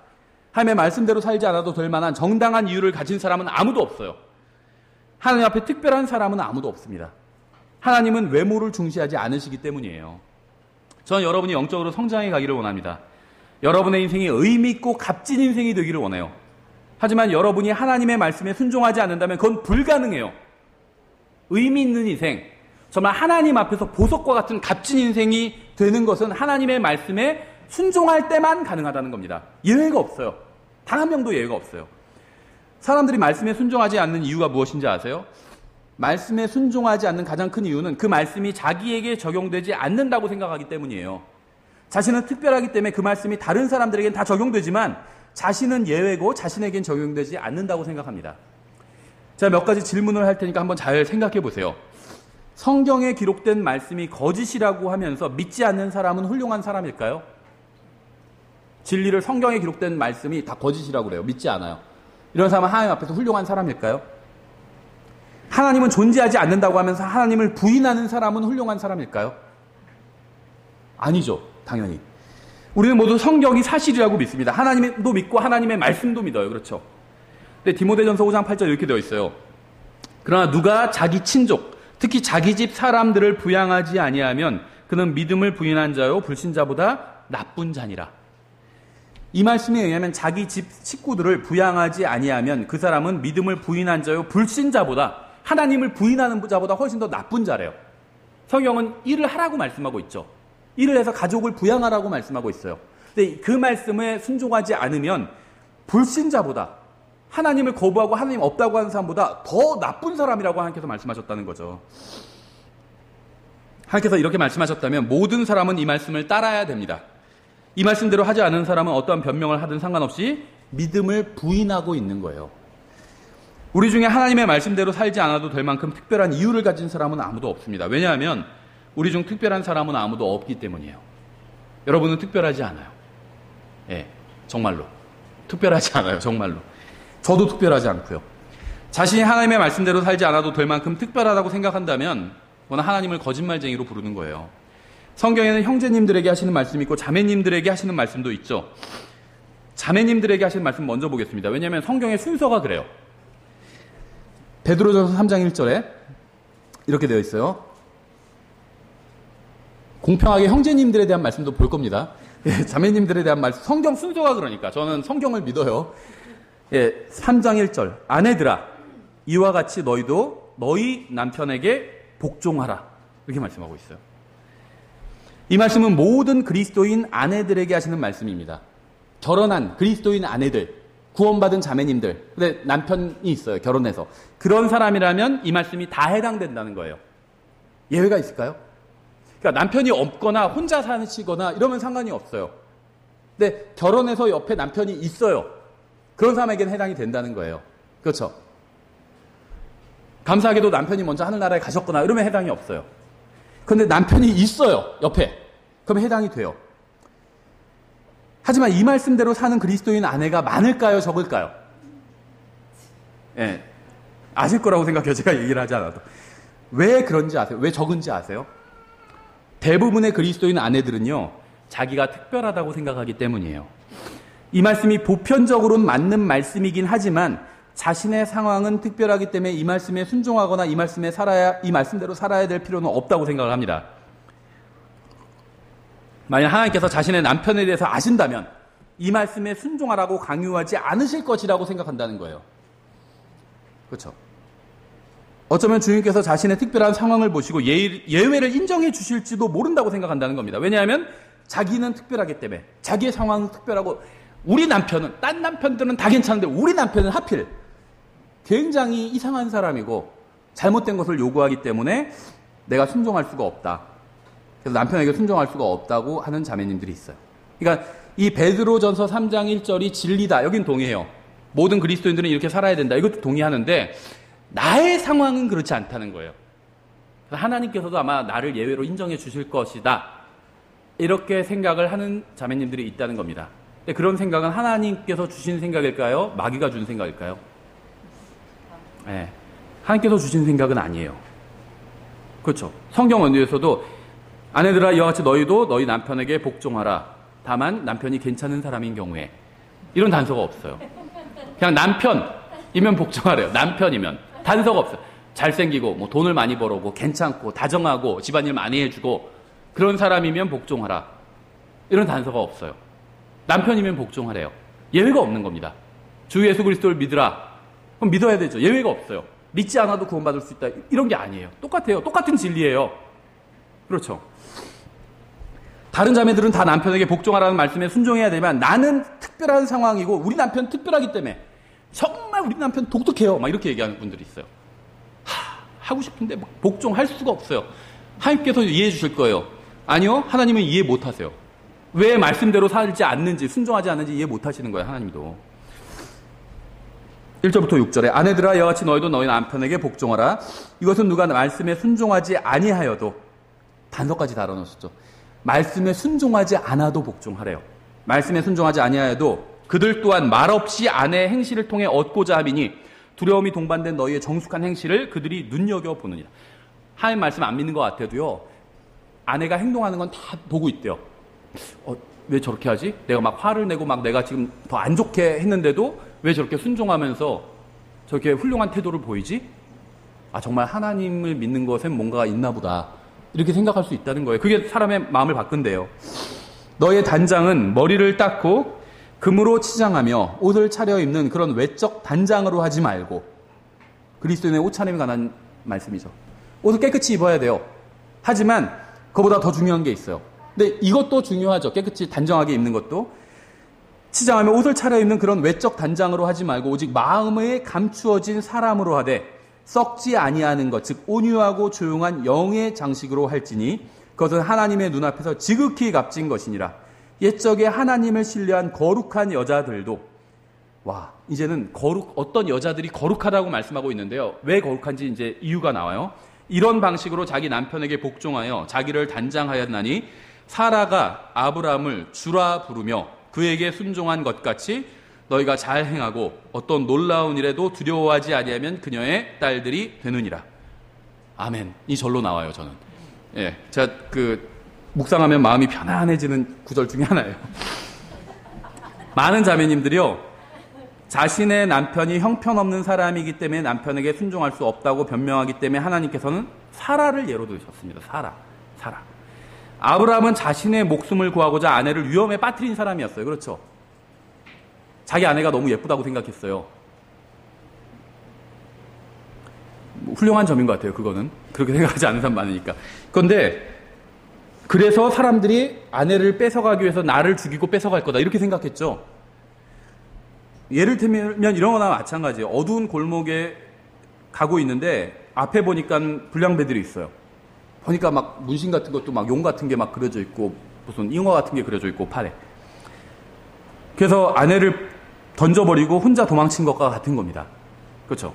하나님의 말씀대로 살지 않아도 될 만한 정당한 이유를 가진 사람은 아무도 없어요. 하나님 앞에 특별한 사람은 아무도 없습니다. 하나님은 외모를 중시하지 않으시기 때문이에요. 저는 여러분이 영적으로 성장해 가기를 원합니다. 여러분의 인생이 의미 있고 값진 인생이 되기를 원해요. 하지만 여러분이 하나님의 말씀에 순종하지 않는다면 그건 불가능해요. 의미 있는 인생, 정말 하나님 앞에서 보석과 같은 값진 인생이 되는 것은 하나님의 말씀에 순종할 때만 가능하다는 겁니다. 예외가 없어요. 단 한 명도 예외가 없어요. 사람들이 말씀에 순종하지 않는 이유가 무엇인지 아세요? 말씀에 순종하지 않는 가장 큰 이유는 그 말씀이 자기에게 적용되지 않는다고 생각하기 때문이에요. 자신은 특별하기 때문에 그 말씀이 다른 사람들에게는 다 적용되지만 자신은 예외고 자신에겐 적용되지 않는다고 생각합니다. 제가 몇 가지 질문을 할 테니까 한번 잘 생각해 보세요. 성경에 기록된 말씀이 거짓이라고 하면서 믿지 않는 사람은 훌륭한 사람일까요? 진리를 성경에 기록된 말씀이 다 거짓이라고 그래요. 믿지 않아요. 이런 사람은 하나님 앞에서 훌륭한 사람일까요? 하나님은 존재하지 않는다고 하면서 하나님을 부인하는 사람은 훌륭한 사람일까요? 아니죠. 당연히. 우리는 모두 성경이 사실이라고 믿습니다. 하나님도 믿고 하나님의 말씀도 믿어요. 그렇죠? 근데 디모데전서 5장 8절 이렇게 되어 있어요. 그러나 누가 자기 친족, 특히 자기 집 사람들을 부양하지 아니하면 그는 믿음을 부인한 자요 불신자보다 나쁜 자니라. 이 말씀에 의하면 자기 집 식구들을 부양하지 아니하면 그 사람은 믿음을 부인한 자요 불신자보다, 하나님을 부인하는 자보다 훨씬 더 나쁜 자래요. 성경은 일을 하라고 말씀하고 있죠. 일을 해서 가족을 부양하라고 말씀하고 있어요. 근데 그 말씀에 순종하지 않으면 불신자보다, 하나님을 거부하고 하나님 없다고 하는 사람보다 더 나쁜 사람이라고 하나님께서 말씀하셨다는 거죠. 하나님께서 이렇게 말씀하셨다면 모든 사람은 이 말씀을 따라야 됩니다. 이 말씀대로 하지 않은 사람은 어떠한 변명을 하든 상관없이 믿음을 부인하고 있는 거예요. 우리 중에 하나님의 말씀대로 살지 않아도 될 만큼 특별한 이유를 가진 사람은 아무도 없습니다. 왜냐하면 우리 중 특별한 사람은 아무도 없기 때문이에요. 여러분은 특별하지 않아요. 예, 정말로. 특별하지 않아요. 정말로. 저도 특별하지 않고요. 자신이 하나님의 말씀대로 살지 않아도 될 만큼 특별하다고 생각한다면 그건 하나님을 거짓말쟁이로 부르는 거예요. 성경에는 형제님들에게 하시는 말씀이 있고 자매님들에게 하시는 말씀도 있죠. 자매님들에게 하시는 말씀 먼저 보겠습니다. 왜냐하면 성경의 순서가 그래요. 베드로전서 3장 1절에 이렇게 되어 있어요. 공평하게 형제님들에 대한 말씀도 볼 겁니다. 예, 자매님들에 대한 말씀, 성경 순서가 그러니까 저는 성경을 믿어요. 예, 3장 1절 아내들아 이와 같이 너희도 너희 남편에게 복종하라 이렇게 말씀하고 있어요. 이 말씀은 모든 그리스도인 아내들에게 하시는 말씀입니다. 결혼한 그리스도인 아내들, 구원받은 자매님들, 근데 남편이 있어요. 결혼해서. 그런 사람이라면 이 말씀이 다 해당된다는 거예요. 예외가 있을까요? 그러니까 남편이 없거나 혼자 사시거나 이러면 상관이 없어요. 근데 결혼해서 옆에 남편이 있어요. 그런 사람에게는 해당이 된다는 거예요. 그렇죠? 감사하게도 남편이 먼저 하늘나라에 가셨거나 이러면 해당이 없어요. 그런데 남편이 있어요. 옆에. 그럼 해당이 돼요. 하지만 이 말씀대로 사는 그리스도인 아내가 많을까요? 적을까요? 예, 아실 거라고 생각해요. 제가 얘기를 하지 않아도. 왜 그런지 아세요? 왜 적은지 아세요? 대부분의 그리스도인 아내들은요, 자기가 특별하다고 생각하기 때문이에요. 이 말씀이 보편적으로는 맞는 말씀이긴 하지만 자신의 상황은 특별하기 때문에 이 말씀에 순종하거나 이 말씀대로 살아야 될 필요는 없다고 생각을 합니다. 만약 하나님께서 자신의 남편에 대해서 아신다면 이 말씀에 순종하라고 강요하지 않으실 것이라고 생각한다는 거예요. 그렇죠? 어쩌면 주님께서 자신의 특별한 상황을 보시고 예외를 인정해 주실지도 모른다고 생각한다는 겁니다. 왜냐하면 자기는 특별하기 때문에, 자기의 상황은 특별하고, 우리 남편은, 딴 남편들은 다 괜찮은데 우리 남편은 하필 굉장히 이상한 사람이고 잘못된 것을 요구하기 때문에 내가 순종할 수가 없다. 그래서 남편에게 순종할 수가 없다고 하는 자매님들이 있어요. 그러니까 이 베드로전서 3장 1절이 진리다. 여긴 동의해요. 모든 그리스도인들은 이렇게 살아야 된다. 이것도 동의하는데 나의 상황은 그렇지 않다는 거예요. 하나님께서도 아마 나를 예외로 인정해 주실 것이다. 이렇게 생각을 하는 자매님들이 있다는 겁니다. 근데 그런 생각은 하나님께서 주신 생각일까요? 마귀가 준 생각일까요? 네. 하나님께서 주신 생각은 아니에요. 그렇죠. 성경 언어에서도 아내들아 이와 같이 너희도 너희 남편에게 복종하라. 다만 남편이 괜찮은 사람인 경우에. 이런 단서가 없어요. 그냥 남편이면 복종하래요. 남편이면. 단서가 없어요. 잘생기고 뭐 돈을 많이 벌어오고 괜찮고 다정하고 집안일 많이 해주고 그런 사람이면 복종하라. 이런 단서가 없어요. 남편이면 복종하래요. 예외가 없는 겁니다. 주 예수 그리스도를 믿으라. 그럼 믿어야 되죠. 예외가 없어요. 믿지 않아도 구원받을 수 있다. 이런 게 아니에요. 똑같아요. 똑같은 진리예요. 그렇죠. 다른 자매들은 다 남편에게 복종하라는 말씀에 순종해야 되지만 나는 특별한 상황이고 우리 남편 특별하기 때문에 정말 우리 남편 독특해요. 막 이렇게 얘기하는 분들이 있어요. 하고 싶은데 막 복종할 수가 없어요. 하나님께서 이해해 주실 거예요. 아니요. 하나님은 이해 못 하세요. 왜 말씀대로 살지 않는지, 순종하지 않는지 이해 못 하시는 거예요. 하나님도. 1절부터 6절에 아내들아 이와 같이 너희도 너희 남편에게 복종하라. 이것은 누가 말씀에 순종하지 아니하여도 단서까지 달아놓으셨죠. 말씀에 순종하지 않아도 복종하래요. 말씀에 순종하지 아니하여도 그들 또한 말없이 아내의 행실을 통해 얻고자 함이니 두려움이 동반된 너희의 정숙한 행실을 그들이 눈여겨보느니라. 하나님 말씀 안 믿는 것 같아도요. 아내가 행동하는 건 다 보고 있대요. 왜 저렇게 하지? 내가 막 화를 내고 막 내가 지금 더 안 좋게 했는데도 왜 저렇게 순종하면서 저렇게 훌륭한 태도를 보이지? 정말 하나님을 믿는 것엔 뭔가가 있나 보다. 이렇게 생각할 수 있다는 거예요. 그게 사람의 마음을 바꾼대요. 너의 단장은 머리를 닦고 금으로 치장하며 옷을 차려입는 그런 외적 단장으로 하지 말고, 그리스도인의 옷 차림에 관한 말씀이죠. 옷을 깨끗이 입어야 돼요. 하지만 그보다 더 중요한 게 있어요. 근데 이것도 중요하죠. 깨끗이 단정하게 입는 것도. 치장하며 옷을 차려입는 그런 외적 단장으로 하지 말고 오직 마음에 감추어진 사람으로 하되 썩지 아니하는 것, 즉 온유하고 조용한 영의 장식으로 할지니 그것은 하나님의 눈앞에서 지극히 값진 것이니라. 옛적에 하나님을 신뢰한 거룩한 여자들도, 이제는 어떤 여자들이 거룩하다고 말씀하고 있는데요. 왜 거룩한지 이제 이유가 나와요. 이런 방식으로 자기 남편에게 복종하여 자기를 단장하였나니 사라가 아브라함을 주라 부르며 그에게 순종한 것 같이 너희가 잘 행하고 어떤 놀라운 일에도 두려워하지 아니하면 그녀의 딸들이 되느니라. 아멘. 이 절로 나와요, 저는. 제가 묵상하면 마음이 편안해지는 구절 중에 하나예요. 많은 자매님들이요, 자신의 남편이 형편없는 사람이기 때문에 남편에게 순종할 수 없다고 변명하기 때문에 하나님께서는 사라를 예로 들으셨습니다. 사라. 아브라함은 자신의 목숨을 구하고자 아내를 위험에 빠뜨린 사람이었어요. 그렇죠? 자기 아내가 너무 예쁘다고 생각했어요. 훌륭한 점인 것 같아요. 그거는. 그렇게 생각하지 않는 사람 많으니까. 그런데 그래서 사람들이 아내를 뺏어가기 위해서 나를 죽이고 뺏어갈 거다 이렇게 생각했죠. 예를 들면 이런 거나 마찬가지예요. 어두운 골목에 가고 있는데 앞에 보니까 불량배들이 있어요. 보니까 막 문신 같은 것도 막 용 같은 게 막 그려져 있고 무슨 잉어 같은 게 그려져 있고 팔에. 그래서 아내를 던져버리고 혼자 도망친 것과 같은 겁니다. 그렇죠?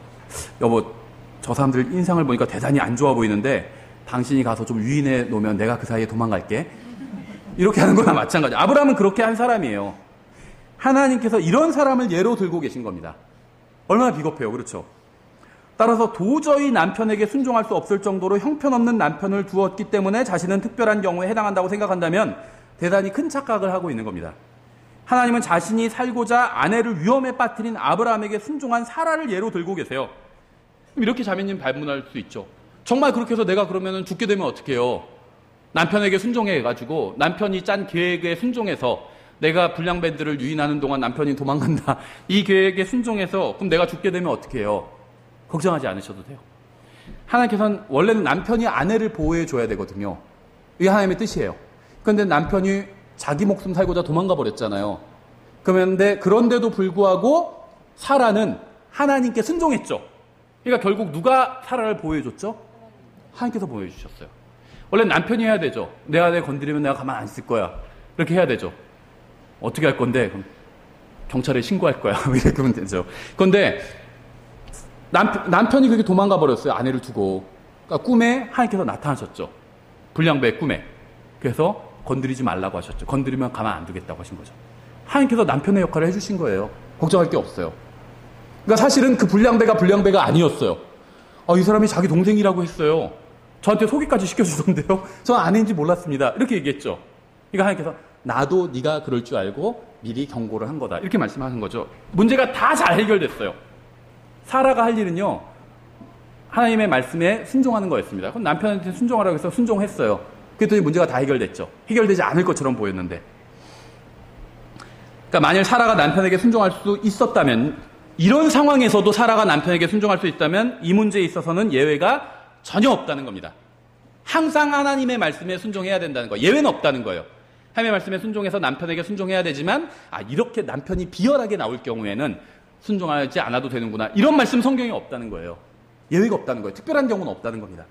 여보, 저 사람들 인상을 보니까 대단히 안 좋아 보이는데 당신이 가서 좀 유인해 놓으면 내가 그 사이에 도망갈게. 이렇게 하는 거나 마찬가지. 아브라함은 그렇게 한 사람이에요. 하나님께서 이런 사람을 예로 들고 계신 겁니다. 얼마나 비겁해요. 그렇죠? 따라서 도저히 남편에게 순종할 수 없을 정도로 형편없는 남편을 두었기 때문에 자신은 특별한 경우에 해당한다고 생각한다면 대단히 큰 착각을 하고 있는 겁니다. 하나님은 자신이 살고자 아내를 위험에 빠뜨린 아브라함에게 순종한 사라를 예로 들고 계세요. 이렇게 자매님 반문할 수 있죠. 정말 그렇게 해서 내가 그러면 죽게 되면 어떻게 해요? 남편에게 순종해가지고 남편이 짠 계획에 순종해서 내가 불량배들을 유인하는 동안 남편이 도망간다. 이 계획에 순종해서 그럼 내가 죽게 되면 어떻게 해요? 걱정하지 않으셔도 돼요. 하나님께서는 원래는 남편이 아내를 보호해 줘야 되거든요. 이게 하나님의 뜻이에요. 그런데 남편이 자기 목숨 살고자 도망가 버렸잖아요. 그런데도 불구하고 사라는 하나님께 순종했죠. 그러니까 결국 누가 사라를 보호해 줬죠? 하나님께서 보호해 주셨어요. 원래 남편이 해야 되죠. 내 아내 건드리면 내가 가만 안 있을 거야. 이렇게 해야 되죠. 어떻게 할 건데? 그럼 경찰에 신고할 거야. 이렇게 하면 되죠. 그런데 남편이 그렇게 도망가 버렸어요. 아내를 두고. 그러니까 꿈에 하나님께서 나타나셨죠. 불량배의 꿈에. 그래서 건드리지 말라고 하셨죠. 건드리면 가만 안 두겠다고 하신 거죠. 하나님께서 남편의 역할을 해주신 거예요. 걱정할 게 없어요. 그러니까 사실은 그 불량배가 아니었어요. 이 사람이 자기 동생이라고 했어요. 저한테 소개까지 시켜주던데요. 전 아내인지 몰랐습니다. 이렇게 얘기했죠. 그러니까 하나님께서 나도 네가 그럴 줄 알고 미리 경고를 한 거다. 이렇게 말씀하는 거죠. 문제가 다 잘 해결됐어요. 사라가 할 일은요, 하나님의 말씀에 순종하는 거였습니다. 그럼 남편한테 순종하라고 해서 순종했어요. 그랬더니 문제가 다 해결됐죠. 해결되지 않을 것처럼 보였는데. 그러니까 만일 사라가 남편에게 순종할 수 있었다면, 이런 상황에서도 사라가 남편에게 순종할 수 있다면 이 문제에 있어서는 예외가 전혀 없다는 겁니다. 항상 하나님의 말씀에 순종해야 된다는 거예요. 예외는 없다는 거예요. 하나님의 말씀에 순종해서 남편에게 순종해야 되지만 이렇게 남편이 비열하게 나올 경우에는 순종하지 않아도 되는구나. 이런 말씀 성경에 없다는 거예요. 예외가 없다는 거예요. 특별한 경우는 없다는 겁니다.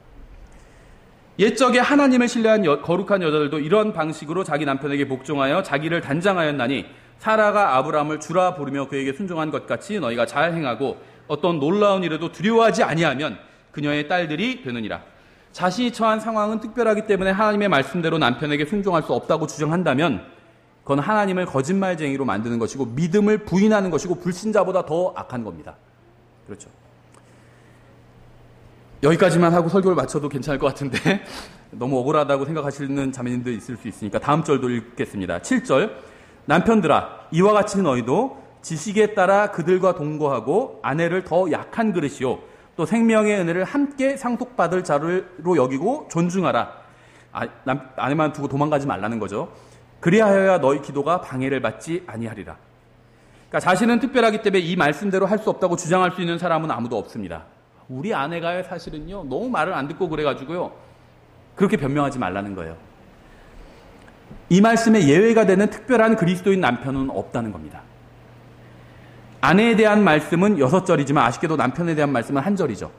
옛적에 하나님을 신뢰한 거룩한 여자들도 이런 방식으로 자기 남편에게 복종하여 자기를 단장하였나니 사라가 아브라함을 주라 부르며 그에게 순종한 것 같이 너희가 잘 행하고 어떤 놀라운 일에도 두려워하지 아니하면 그녀의 딸들이 되느니라. 자신이 처한 상황은 특별하기 때문에 하나님의 말씀대로 남편에게 순종할 수 없다고 주장한다면 그건 하나님을 거짓말쟁이로 만드는 것이고 믿음을 부인하는 것이고 불신자보다 더 악한 겁니다. 그렇죠. 여기까지만 하고 설교를 마쳐도 괜찮을 것 같은데 너무 억울하다고 생각하시는 자매님도 있을 수 있으니까 다음 절도 읽겠습니다. 7절 남편들아 이와 같이 너희도 지식에 따라 그들과 동거하고 아내를 더 약한 그릇이요 또 생명의 은혜를 함께 상속받을 자로 여기고 존중하라. 아내만 두고 도망가지 말라는 거죠. 그리하여야 너희 기도가 방해를 받지 아니하리라. 그러니까 자신은 특별하기 때문에 이 말씀대로 할 수 없다고 주장할 수 있는 사람은 아무도 없습니다. 우리 아내가 사실은요 너무 말을 안 듣고 그래가지고요 그렇게 변명하지 말라는 거예요. 이 말씀에 예외가 되는 특별한 그리스도인 남편은 없다는 겁니다. 아내에 대한 말씀은 6절이지만 아쉽게도 남편에 대한 말씀은 1절이죠.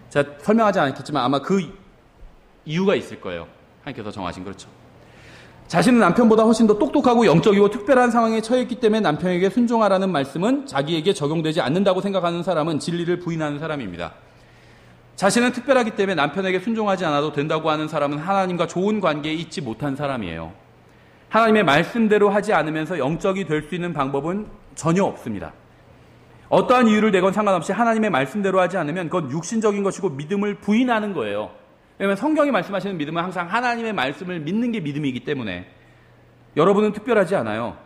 제가 설명하지 않겠지만 아마 그 이유가 있을 거예요. 하나님께서 정하신 그렇죠. 자신은 남편보다 훨씬 더 똑똑하고 영적이고 특별한 상황에 처했기 때문에 남편에게 순종하라는 말씀은 자기에게 적용되지 않는다고 생각하는 사람은 진리를 부인하는 사람입니다. 자신은 특별하기 때문에 남편에게 순종하지 않아도 된다고 하는 사람은 하나님과 좋은 관계에 있지 못한 사람이에요. 하나님의 말씀대로 하지 않으면서 영적이 될 수 있는 방법은 전혀 없습니다. 어떠한 이유를 대건 상관없이 하나님의 말씀대로 하지 않으면 그건 육신적인 것이고 믿음을 부인하는 거예요. 왜냐하면 성경이 말씀하시는 믿음은 항상 하나님의 말씀을 믿는 게 믿음이기 때문에 여러분은 특별하지 않아요.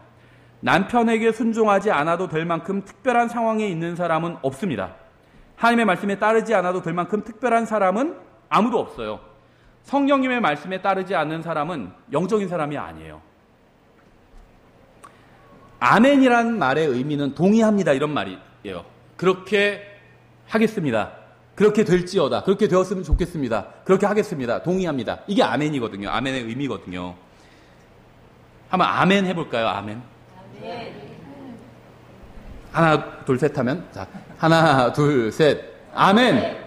남편에게 순종하지 않아도 될 만큼 특별한 상황에 있는 사람은 없습니다. 하나님의 말씀에 따르지 않아도 될 만큼 특별한 사람은 아무도 없어요. 성령님의 말씀에 따르지 않는 사람은 영적인 사람이 아니에요. 아멘이라는 말의 의미는 동의합니다 이런 말이에요. 그렇게 하겠습니다. 그렇게 될지어다. 그렇게 되었으면 좋겠습니다. 그렇게 하겠습니다. 동의합니다. 이게 아멘이거든요. 아멘의 의미거든요. 한번 아멘 해볼까요? 아멘. 아멘. 하나 둘 셋 하면 자 하나 둘 셋 아멘.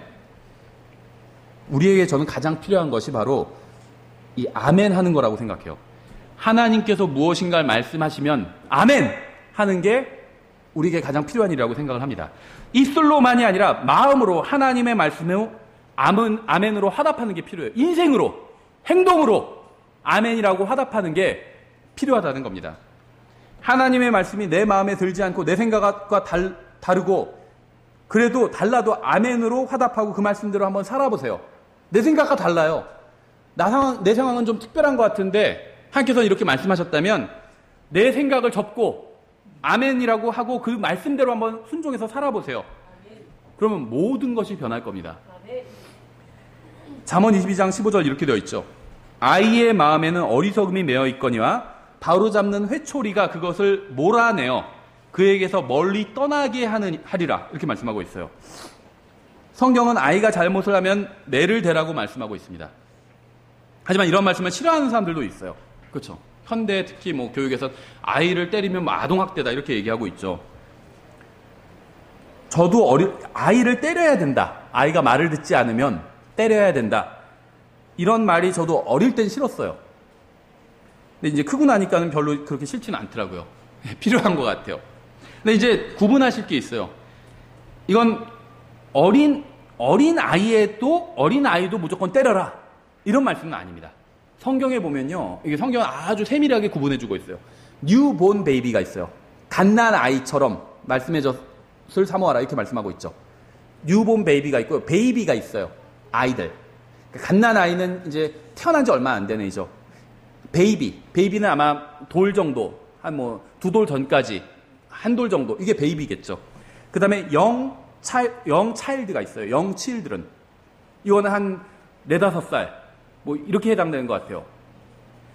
우리에게 저는 가장 필요한 것이 바로 이 아멘 하는 거라고 생각해요. 하나님께서 무엇인가를 말씀하시면 아멘 하는 게 우리에게 가장 필요한 일이라고 생각을 합니다. 입술로만이 아니라 마음으로 하나님의 말씀에 아멘으로 화답하는 게 필요해요. 인생으로, 행동으로 아멘이라고 화답하는 게 필요하다는 겁니다. 하나님의 말씀이 내 마음에 들지 않고 내 생각과 다르고 그래도 달라도 아멘으로 화답하고 그 말씀대로 한번 살아보세요. 내 생각과 달라요. 내 상황은 좀 특별한 것 같은데 하나님께서 이렇게 말씀하셨다면 내 생각을 접고 아멘이라고 하고 그 말씀대로 한번 순종해서 살아보세요. 그러면 모든 것이 변할 겁니다. 잠언 22장 15절 이렇게 되어 있죠. 아이의 마음에는 어리석음이 매어 있거니와 바로잡는 회초리가 그것을 몰아내어 그에게서 멀리 떠나게 하리라 이렇게 말씀하고 있어요. 성경은 아이가 잘못을 하면 매를 대라고 말씀하고 있습니다. 하지만 이런 말씀을 싫어하는 사람들도 있어요. 그렇죠. 현대 특히 교육에서 아이를 때리면 아동학대다 이렇게 얘기하고 있죠. 저도 아이를 때려야 된다. 아이가 말을 듣지 않으면 때려야 된다. 이런 말이 저도 어릴 땐 싫었어요. 근데 이제 크고 나니까는 별로 그렇게 싫지는 않더라고요. 필요한 것 같아요. 근데 이제 구분하실 게 있어요. 이건 어린 아이도 무조건 때려라. 이런 말씀은 아닙니다. 성경에 보면요. 이게 성경은 아주 세밀하게 구분해주고 있어요. 뉴본 베이비가 있어요. 갓난 아이처럼 말씀의 젖을 사모하라 이렇게 말씀하고 있죠. 뉴본 베이비가 있고 베이비가 있어요. 아이들. 갓난 아이는 이제 태어난 지 얼마 안 되는 이죠. 베이비는 아마 돌 정도, 한 2돌 전까지 한 돌 정도. 이게 베이비겠죠. 그 다음에 영 차일드가 있어요. 영 칠들은. 이거는 한 4-5살. 이렇게 해당되는 것 같아요.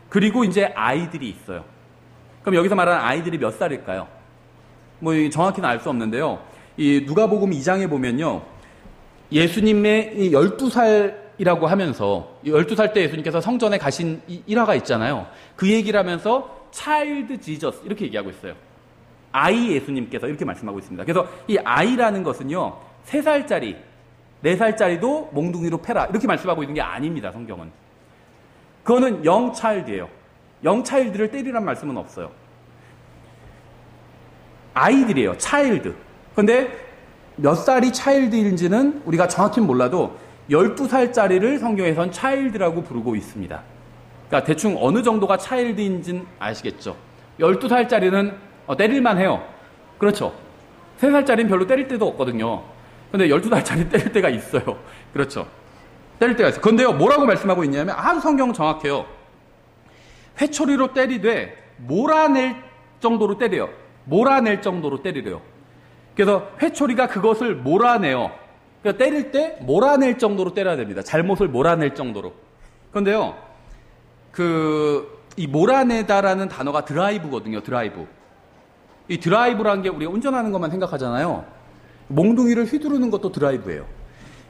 그리고 이제 아이들이 있어요. 그럼 여기서 말하는 아이들이 몇 살일까요? 정확히는 알 수 없는데요. 이 누가복음 2장에 보면요. 예수님의 12살 12살이라고 하면서 12살 때 예수님께서 성전에 가신 이 일화가 있잖아요. 그 얘기를 하면서 차일드 지저스 이렇게 얘기하고 있어요. 아이 예수님께서 이렇게 말씀하고 있습니다. 그래서 이 아이라는 것은요, 3살짜리, 4살짜리도 몽둥이로 패라 이렇게 말씀하고 있는 게 아닙니다. 성경은. 그거는 영 차일드예요. 영 차일드를 때리란 말씀은 없어요. 아이들이에요. 차일드. 그런데 몇 살이 차일드인지는 우리가 정확히는 몰라도 12살짜리를 성경에선 차일드라고 부르고 있습니다. 그러니까 대충 어느 정도가 차일드인지는 아시겠죠. 12살짜리는 때릴만 해요. 그렇죠. 3살짜리는 별로 때릴 때도 없거든요. 근데 12살짜리 때릴 때가 있어요. 그렇죠. 때릴 때가 있어요. 그런데요, 뭐라고 말씀하고 있냐면 아주 성경은 정확해요. 회초리로 때리되 몰아낼 정도로 때려요. 몰아낼 정도로 때리래요. 그래서 회초리가 그것을 몰아내요. 그러니까 때릴 때 몰아낼 정도로 때려야 됩니다. 잘못을 몰아낼 정도로. 그런데요, 이 몰아내다라는 단어가 드라이브거든요. 드라이브. 이 드라이브라는 게 우리가 운전하는 것만 생각하잖아요. 몽둥이를 휘두르는 것도 드라이브예요.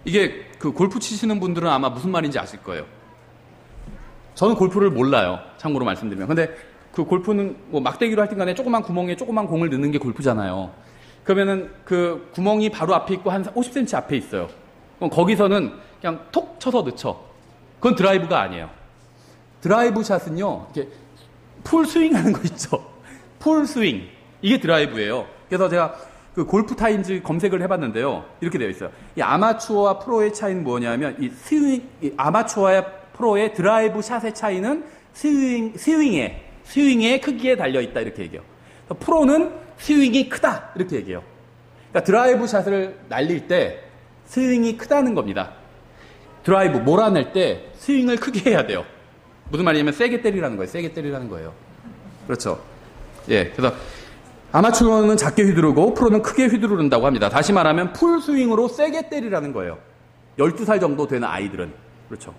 이게 골프 치시는 분들은 아마 무슨 말인지 아실 거예요. 저는 골프를 몰라요. 참고로 말씀드리면. 근데 그 골프는 뭐 막대기로 하여튼 간에 조그만 구멍에 조그만 공을 넣는 게 골프잖아요. 그러면은 그 구멍이 바로 앞에 있고 한 50cm 앞에 있어요. 그럼 거기서는 그냥 톡 쳐서 넣죠. 그건 드라이브가 아니에요. 드라이브 샷은요, 이렇게 풀 스윙 하는 거 있죠. 풀 스윙. 이게 드라이브예요. 그래서 제가 그 골프 타임즈 검색을 해봤는데요. 이렇게 되어 있어요. 이 아마추어와 프로의 차이는 뭐냐면 이 아마추어와 프로의 드라이브 샷의 차이는 스윙의 크기에 달려있다 이렇게 얘기해요. 프로는 스윙이 크다 이렇게 얘기해요. 그러니까 드라이브 샷을 날릴 때 스윙이 크다는 겁니다. 드라이브 몰아낼 때 스윙을 크게 해야 돼요. 무슨 말이냐면 세게 때리라는 거예요. 세게 때리라는 거예요. 그렇죠. 예, 그래서 아마추어는 작게 휘두르고 프로는 크게 휘두른다고 합니다. 다시 말하면 풀 스윙으로 세게 때리라는 거예요. 12살 정도 되는 아이들은. 그렇죠.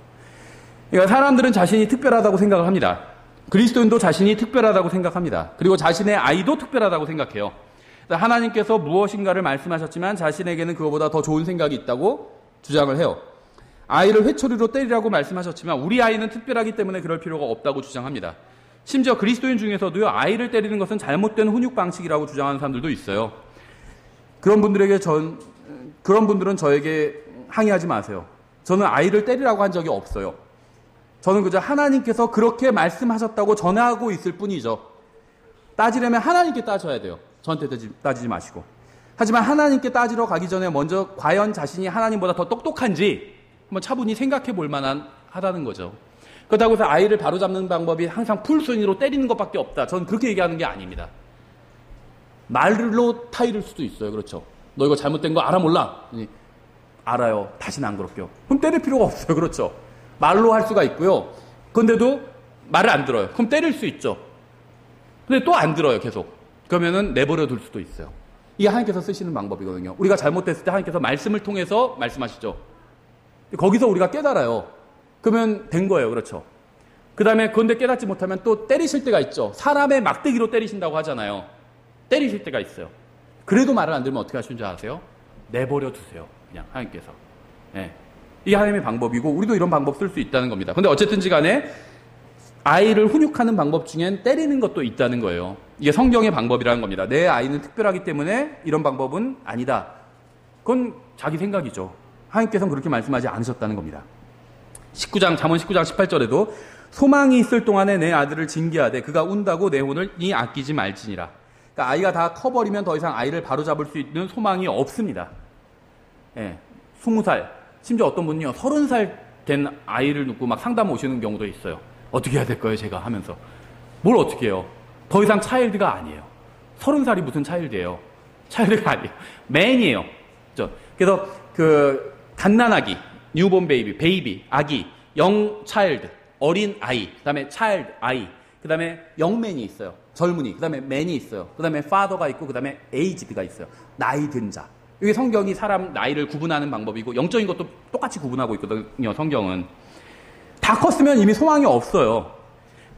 그러니까 사람들은 자신이 특별하다고 생각을 합니다. 그리스도인도 자신이 특별하다고 생각합니다. 그리고 자신의 아이도 특별하다고 생각해요. 하나님께서 무엇인가를 말씀하셨지만 자신에게는 그거보다 더 좋은 생각이 있다고 주장을 해요. 아이를 회초리로 때리라고 말씀하셨지만 우리 아이는 특별하기 때문에 그럴 필요가 없다고 주장합니다. 심지어 그리스도인 중에서도요, 아이를 때리는 것은 잘못된 훈육 방식이라고 주장하는 사람들도 있어요. 그런 분들은 저에게 항의하지 마세요. 저는 아이를 때리라고 한 적이 없어요. 저는 그저 하나님께서 그렇게 말씀하셨다고 전하고 있을 뿐이죠. 따지려면 하나님께 따져야 돼요. 저한테 따지지 마시고. 하지만 하나님께 따지러 가기 전에 먼저 과연 자신이 하나님보다 더 똑똑한지 한번 차분히 생각해 볼 만한 하다는 거죠. 그렇다고 해서 아이를 바로잡는 방법이 항상 풀스윙으로 때리는 것밖에 없다. 저는 그렇게 얘기하는 게 아닙니다. 말로 타이를 수도 있어요. 그렇죠. 너 이거 잘못된 거 알아 몰라? 알아요. 다시는 안 그럴게요. 그럼 때릴 필요가 없어요. 그렇죠. 말로 할 수가 있고요. 그런데도 말을 안 들어요. 그럼 때릴 수 있죠. 근데 또 안 들어요. 계속. 그러면은 내버려 둘 수도 있어요. 이게 하나님께서 쓰시는 방법이거든요. 우리가 잘못됐을 때 하나님께서 말씀을 통해서 말씀하시죠. 거기서 우리가 깨달아요. 그러면 된 거예요. 그렇죠. 그 다음에 그런데 깨닫지 못하면 또 때리실 때가 있죠. 사람의 막대기로 때리신다고 하잖아요. 때리실 때가 있어요. 그래도 말을 안 들으면 어떻게 하시는 줄 아세요? 내버려 두세요. 그냥 하나님께서. 네. 이게 하나님의 방법이고 우리도 이런 방법 쓸 수 있다는 겁니다. 근데 어쨌든지 간에 아이를 훈육하는 방법 중엔 때리는 것도 있다는 거예요. 이게 성경의 방법이라는 겁니다. 내 아이는 특별하기 때문에 이런 방법은 아니다. 그건 자기 생각이죠. 하나님께서는 그렇게 말씀하지 않으셨다는 겁니다. 잠언 19장 18절에도 소망이 있을 동안에 내 아들을 징계하되 그가 운다고 내 혼을 아끼지 말지니라. 그러니까 아이가 다 커버리면 더 이상 아이를 바로잡을 수 있는 소망이 없습니다. 예, 20살, 심지어 어떤 분은요 30살 된 아이를 놓고 막 상담 오시는 경우도 있어요. 어떻게 해야 될까요 제가 하면서. 뭘 어떻게 해요? 더 이상 차일드가 아니에요. 30살이 무슨 차일드예요. 차일드가 아니에요. 맨이에요. 그래서 그 갓난아기, 뉴본 베이비, 아기, 영 차일드, 어린 아이, 그 다음에 차일드, 아이, 그 다음에 영맨이 있어요. 젊은이, 그 다음에 맨이 있어요. 그 다음에 파더가 있고, 그 다음에 에이지드가 있어요. 나이 든 자. 이게 성경이 사람 나이를 구분하는 방법이고, 영적인 것도 똑같이 구분하고 있거든요, 성경은. 다 컸으면 이미 소망이 없어요.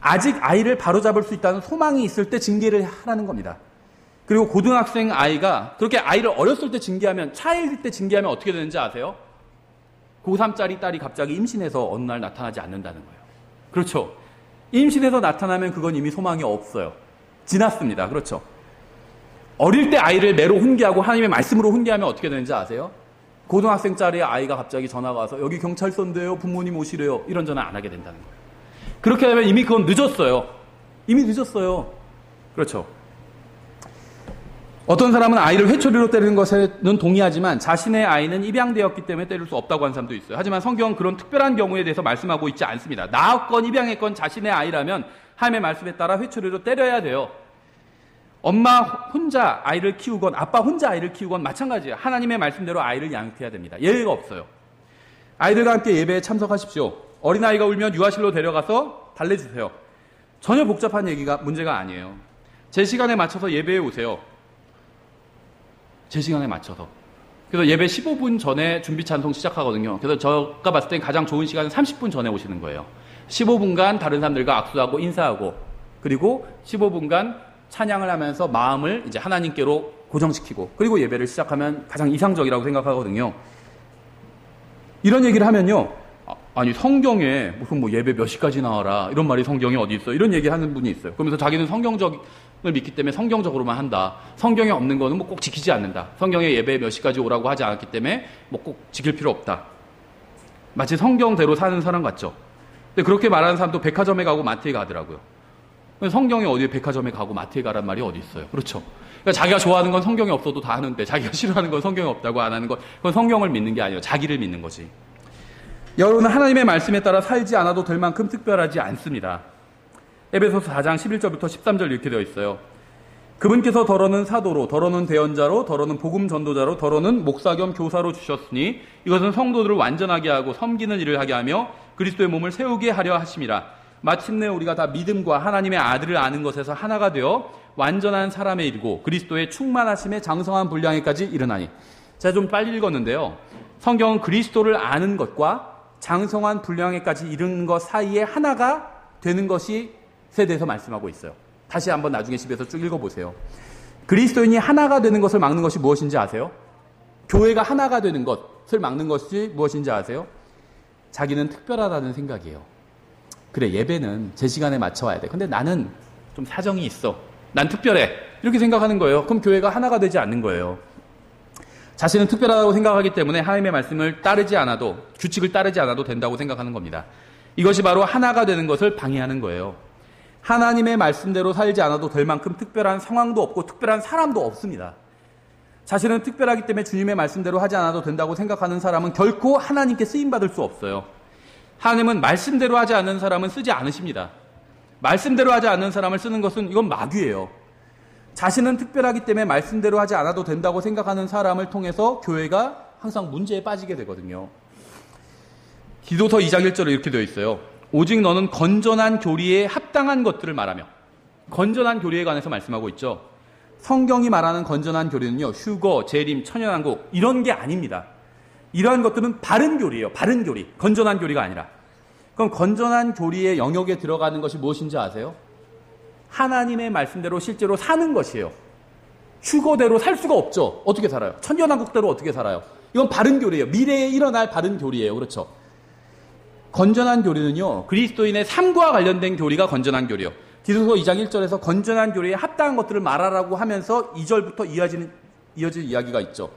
아직 아이를 바로잡을 수 있다는 소망이 있을 때 징계를 하라는 겁니다. 그리고 고등학생 아이가 그렇게 아이를 어렸을 때 징계하면, 차일드 때 징계하면 어떻게 되는지 아세요? 고3짜리 딸이 갑자기 임신해서 어느 날 나타나지 않는다는 거예요. 그렇죠. 임신해서 나타나면 그건 이미 소망이 없어요. 지났습니다. 그렇죠. 어릴 때 아이를 매로 훈계하고 하나님의 말씀으로 훈계하면 어떻게 되는지 아세요? 고등학생짜리 아이가 갑자기 전화가 와서 여기 경찰서인데요. 부모님 오시래요. 이런 전화 안 하게 된다는 거예요. 그렇게 되면 이미 그건 늦었어요. 이미 늦었어요. 그렇죠. 어떤 사람은 아이를 회초리로 때리는 것에는 동의하지만 자신의 아이는 입양되었기 때문에 때릴 수 없다고 하는 사람도 있어요. 하지만 성경은 그런 특별한 경우에 대해서 말씀하고 있지 않습니다. 낳았건 입양했건 자신의 아이라면 하나님의 말씀에 따라 회초리로 때려야 돼요. 엄마 혼자 아이를 키우건 아빠 혼자 아이를 키우건 마찬가지예요. 하나님의 말씀대로 아이를 양육해야 됩니다. 예외가 없어요. 아이들과 함께 예배에 참석하십시오. 어린아이가 울면 유아실로 데려가서 달래주세요. 전혀 복잡한 문제가 아니에요. 제 시간에 맞춰서 예배에 오세요. 제 시간에 맞춰서. 그래서 예배 15분 전에 준비 찬송 시작하거든요. 그래서 제가 봤을 땐 가장 좋은 시간은 30분 전에 오시는 거예요. 15분간 다른 사람들과 악수하고 인사하고 그리고 15분간 찬양을 하면서 마음을 이제 하나님께로 고정시키고 그리고 예배를 시작하면 가장 이상적이라고 생각하거든요. 이런 얘기를 하면요. 아니 성경에 무슨 뭐 예배 몇 시까지 나와라 이런 말이 성경에 어디 있어 이런 얘기 하는 분이 있어요. 그러면서 자기는 성경적을 믿기 때문에 성경적으로만 한다. 성경에 없는 거는 뭐 꼭 지키지 않는다. 성경에 예배 몇 시까지 오라고 하지 않았기 때문에 뭐 꼭 지킬 필요 없다. 마치 성경대로 사는 사람 같죠. 근데 그렇게 말하는 사람도 백화점에 가고 마트에 가더라고요. 성경에 어디에 백화점에 가고 마트에 가란 말이 어디 있어요. 그렇죠. 그러니까 자기가 좋아하는 건 성경에 없어도 다 하는데 자기가 싫어하는 건 성경에 없다고 안 하는 건 그건 성경을 믿는 게 아니에요. 자기를 믿는 거지. 여러분은 하나님의 말씀에 따라 살지 않아도 될 만큼 특별하지 않습니다. 에베소서 4장 11절부터 13절 이렇게 되어 있어요. 그분께서 더러는 사도로, 더러는 대언자로, 더러는 복음 전도자로, 더러는 목사 겸 교사로 주셨으니 이것은 성도들을 완전하게 하고 섬기는 일을 하게 하며 그리스도의 몸을 세우게 하려 하심이라. 마침내 우리가 다 믿음과 하나님의 아들을 아는 것에서 하나가 되어 완전한 사람에 이르고 그리스도의 충만하심에 장성한 분량에까지 이르나니. 제가 좀 빨리 읽었는데요. 성경은 그리스도를 아는 것과 장성한 분량에까지 이르는 것 사이에 하나가 되는 것이 대해서 말씀하고 있어요. 다시 한번 나중에 집에서 쭉 읽어보세요. 그리스도인이 하나가 되는 것을 막는 것이 무엇인지 아세요? 교회가 하나가 되는 것을 막는 것이 무엇인지 아세요? 자기는 특별하다는 생각이에요. 그래, 예배는 제 시간에 맞춰 와야 돼. 근데 나는 좀 사정이 있어. 난 특별해. 이렇게 생각하는 거예요. 그럼 교회가 하나가 되지 않는 거예요. 자신은 특별하다고 생각하기 때문에 하나님의 말씀을 따르지 않아도, 규칙을 따르지 않아도 된다고 생각하는 겁니다. 이것이 바로 하나가 되는 것을 방해하는 거예요. 하나님의 말씀대로 살지 않아도 될 만큼 특별한 상황도 없고 특별한 사람도 없습니다. 자신은 특별하기 때문에 주님의 말씀대로 하지 않아도 된다고 생각하는 사람은 결코 하나님께 쓰임받을 수 없어요. 하나님은 말씀대로 하지 않는 사람은 쓰지 않으십니다. 말씀대로 하지 않는 사람을 쓰는 것은 이건 마귀예요. 자신은 특별하기 때문에 말씀대로 하지 않아도 된다고 생각하는 사람을 통해서 교회가 항상 문제에 빠지게 되거든요. 디도서 2장 1절에 이렇게 되어 있어요. 오직 너는 건전한 교리에 합당한 것들을 말하며. 건전한 교리에 관해서 말씀하고 있죠. 성경이 말하는 건전한 교리는요, 휴거, 재림, 천연한국 이런 게 아닙니다. 이러한 것들은 바른 교리예요. 바른 교리. 건전한 교리가 아니라. 그럼 건전한 교리의 영역에 들어가는 것이 무엇인지 아세요? 하나님의 말씀대로 실제로 사는 것이에요. 휴거대로 살 수가 없죠. 어떻게 살아요? 천연한국대로 어떻게 살아요? 이건 바른 교리예요. 미래에 일어날 바른 교리예요. 그렇죠? 건전한 교리는요, 그리스도인의 삶과 관련된 교리가 건전한 교리예요. 디도서 2장 1절에서 건전한 교리에 합당한 것들을 말하라고 하면서 2절부터 이어질 이야기가 있죠.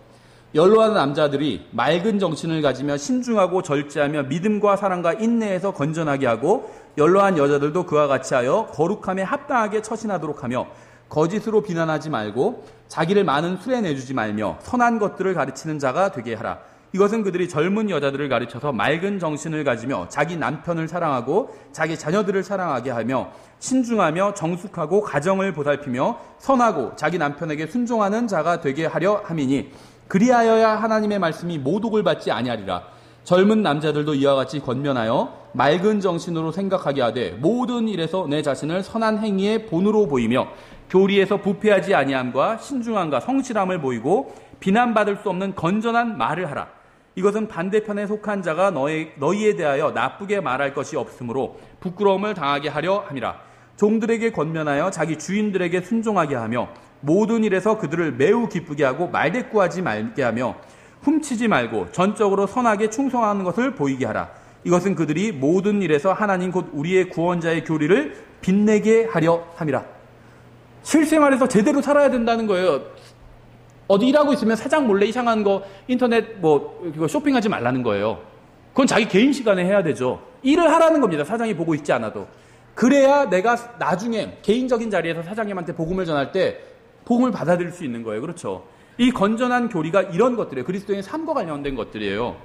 연로한 남자들이 맑은 정신을 가지며 신중하고 절제하며 믿음과 사랑과 인내에서 건전하게 하고 연로한 여자들도 그와 같이 하여 거룩함에 합당하게 처신하도록 하며 거짓으로 비난하지 말고 자기를 많은 술에 내주지 말며 선한 것들을 가르치는 자가 되게 하라. 이것은 그들이 젊은 여자들을 가르쳐서 맑은 정신을 가지며 자기 남편을 사랑하고 자기 자녀들을 사랑하게 하며 신중하며 정숙하고 가정을 보살피며 선하고 자기 남편에게 순종하는 자가 되게 하려 함이니 그리하여야 하나님의 말씀이 모독을 받지 아니하리라. 젊은 남자들도 이와 같이 권면하여 맑은 정신으로 생각하게 하되 모든 일에서 내 자신을 선한 행위의 본으로 보이며 교리에서 부패하지 아니함과 신중함과 성실함을 보이고 비난받을 수 없는 건전한 말을 하라. 이것은 반대편에 속한 자가 너희에 대하여 나쁘게 말할 것이 없으므로 부끄러움을 당하게 하려 함이라. 종들에게 권면하여 자기 주인들에게 순종하게 하며 모든 일에서 그들을 매우 기쁘게 하고 말대꾸하지 말게 하며 훔치지 말고 전적으로 선하게 충성하는 것을 보이게 하라. 이것은 그들이 모든 일에서 하나님 곧 우리의 구원자의 교리를 빛내게 하려 함이라. 실생활에서 제대로 살아야 된다는 거예요. 어디 일하고 있으면 사장 몰래 이상한 거 인터넷 이거 쇼핑하지 말라는 거예요. 그건 자기 개인 시간에 해야 되죠. 일을 하라는 겁니다. 사장이 보고 있지 않아도. 그래야 내가 나중에 개인적인 자리에서 사장님한테 복음을 전할 때 복음을 받아들일 수 있는 거예요. 그렇죠? 이 건전한 교리가 이런 것들이에요. 그리스도인의 삶과 관련된 것들이에요.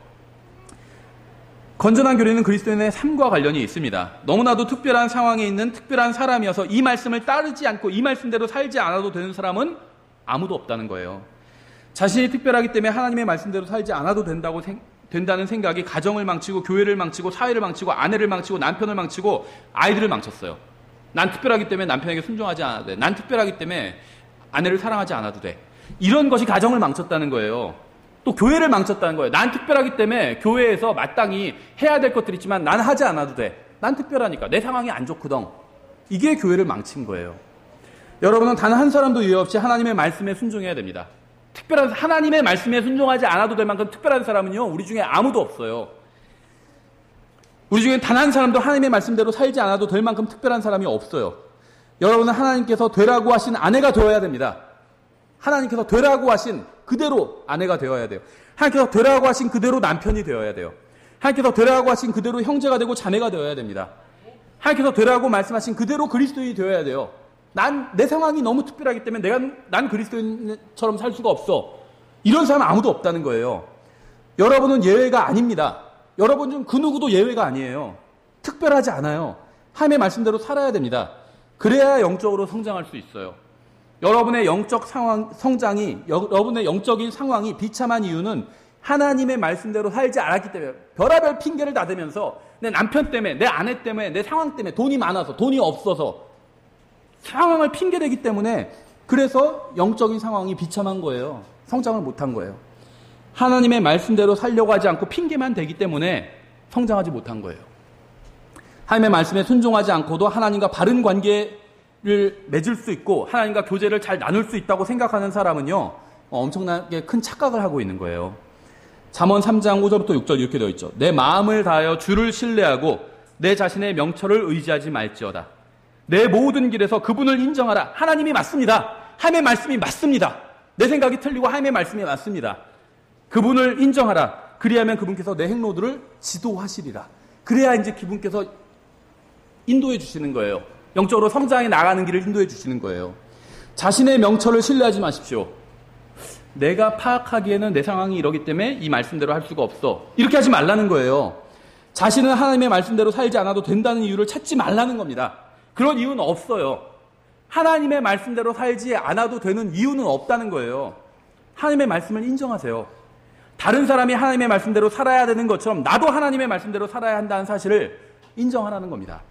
건전한 교리는 그리스도인의 삶과 관련이 있습니다. 너무나도 특별한 상황에 있는 특별한 사람이어서 이 말씀을 따르지 않고 이 말씀대로 살지 않아도 되는 사람은 아무도 없다는 거예요. 자신이 특별하기 때문에 하나님의 말씀대로 살지 않아도 된다는 생각이 가정을 망치고 교회를 망치고 사회를 망치고 아내를 망치고 남편을 망치고 아이들을 망쳤어요. 난 특별하기 때문에 남편에게 순종하지 않아도 돼. 난 특별하기 때문에 아내를 사랑하지 않아도 돼. 이런 것이 가정을 망쳤다는 거예요. 또 교회를 망쳤다는 거예요. 난 특별하기 때문에 교회에서 마땅히 해야 될 것들이 있지만 난 하지 않아도 돼. 난 특별하니까. 내 상황이 안 좋거든. 이게 교회를 망친 거예요. 여러분은 단 한 사람도 예외 없이 하나님의 말씀에 순종해야 됩니다. 특별한 하나님의 말씀에 순종하지 않아도 될 만큼 특별한 사람은요, 우리 중에 아무도 없어요. 우리 중에 단 한 사람도 하나님의 말씀대로 살지 않아도 될 만큼 특별한 사람이 없어요. 여러분은 하나님께서 되라고 하신 아내가 되어야 됩니다. 하나님께서 되라고 하신 그대로 아내가 되어야 돼요. 하나님께서 되라고 하신 그대로 남편이 되어야 돼요. 하나님께서 되라고 하신 그대로 형제가 되고 자매가 되어야 됩니다. 하나님께서 되라고 말씀하신 그대로 그리스도인이 되어야 돼요. 내 상황이 너무 특별하기 때문에 난 그리스도인처럼 살 수가 없어. 이런 사람 아무도 없다는 거예요. 여러분은 예외가 아닙니다. 여러분 중 그 누구도 예외가 아니에요. 특별하지 않아요. 하나님의 말씀대로 살아야 됩니다. 그래야 영적으로 성장할 수 있어요. 여러분의 영적 여러분의 영적인 상황이 비참한 이유는 하나님의 말씀대로 살지 않았기 때문에 별의별 핑계를 다 대면서 내 남편 때문에, 내 아내 때문에, 내 상황 때문에 돈이 많아서, 돈이 없어서 상황을 핑계대기 때문에 그래서 영적인 상황이 비참한 거예요. 성장을 못한 거예요. 하나님의 말씀대로 살려고 하지 않고 핑계만 대기 때문에 성장하지 못한 거예요. 하나님의 말씀에 순종하지 않고도 하나님과 바른 관계를 맺을 수 있고 하나님과 교제를 잘 나눌 수 있다고 생각하는 사람은요, 엄청나게 큰 착각을 하고 있는 거예요. 잠언 3장 5절부터 6절 이렇게 되어 있죠. 내 마음을 다하여 주를 신뢰하고 내 자신의 명철을 의지하지 말지어다. 내 모든 길에서 그분을 인정하라. 하나님이 맞습니다. 하나님의 말씀이 맞습니다. 내 생각이 틀리고 하나님의 말씀이 맞습니다. 그분을 인정하라. 그리하면 그분께서 내 행로들을 지도하시리라. 그래야 이제 그분께서 인도해 주시는 거예요. 영적으로 성장해 나가는 길을 인도해 주시는 거예요. 자신의 명철을 신뢰하지 마십시오. 내가 파악하기에는 내 상황이 이러기 때문에 이 말씀대로 할 수가 없어. 이렇게 하지 말라는 거예요. 자신은 하나님의 말씀대로 살지 않아도 된다는 이유를 찾지 말라는 겁니다. 그런 이유는 없어요. 하나님의 말씀대로 살지 않아도 되는 이유는 없다는 거예요. 하나님의 말씀을 인정하세요. 다른 사람이 하나님의 말씀대로 살아야 되는 것처럼 나도 하나님의 말씀대로 살아야 한다는 사실을 인정하라는 겁니다.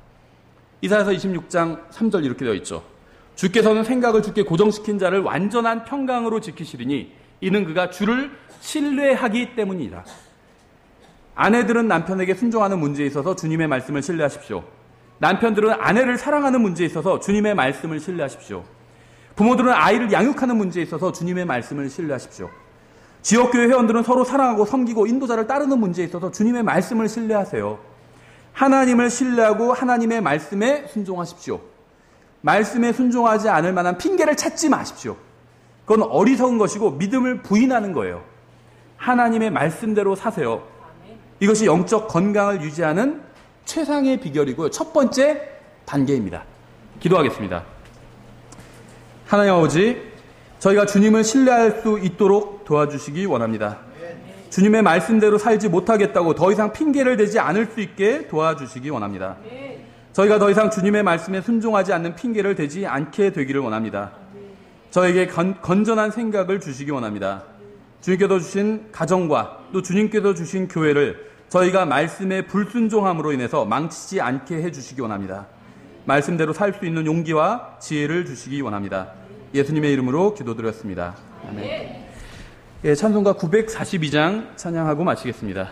이사야서 26장 3절 이렇게 되어 있죠. 주께서는 생각을 주께 고정시킨 자를 완전한 평강으로 지키시리니 이는 그가 주를 신뢰하기 때문이다. 아내들은 남편에게 순종하는 문제에 있어서 주님의 말씀을 신뢰하십시오. 남편들은 아내를 사랑하는 문제에 있어서 주님의 말씀을 신뢰하십시오. 부모들은 아이를 양육하는 문제에 있어서 주님의 말씀을 신뢰하십시오. 지역교회 회원들은 서로 사랑하고 섬기고 인도자를 따르는 문제에 있어서 주님의 말씀을 신뢰하세요. 하나님을 신뢰하고 하나님의 말씀에 순종하십시오. 말씀에 순종하지 않을 만한 핑계를 찾지 마십시오. 그건 어리석은 것이고 믿음을 부인하는 거예요. 하나님의 말씀대로 사세요. 이것이 영적 건강을 유지하는 최상의 비결이고요. 첫 번째 단계입니다. 기도하겠습니다. 하나님 아버지, 저희가 주님을 신뢰할 수 있도록 도와주시기 원합니다. 주님의 말씀대로 살지 못하겠다고 더 이상 핑계를 대지 않을 수 있게 도와주시기 원합니다. 저희가 더 이상 주님의 말씀에 순종하지 않는 핑계를 대지 않게 되기를 원합니다. 저에게 건전한 생각을 주시기 원합니다. 주님께서 주신 가정과 또 주님께서 주신 교회를 저희가 말씀에 불순종함으로 인해서 망치지 않게 해주시기 원합니다. 말씀대로 살 수 있는 용기와 지혜를 주시기 원합니다. 예수님의 이름으로 기도드렸습니다. 아멘. 예, 찬송가 942장 찬양하고 마치겠습니다.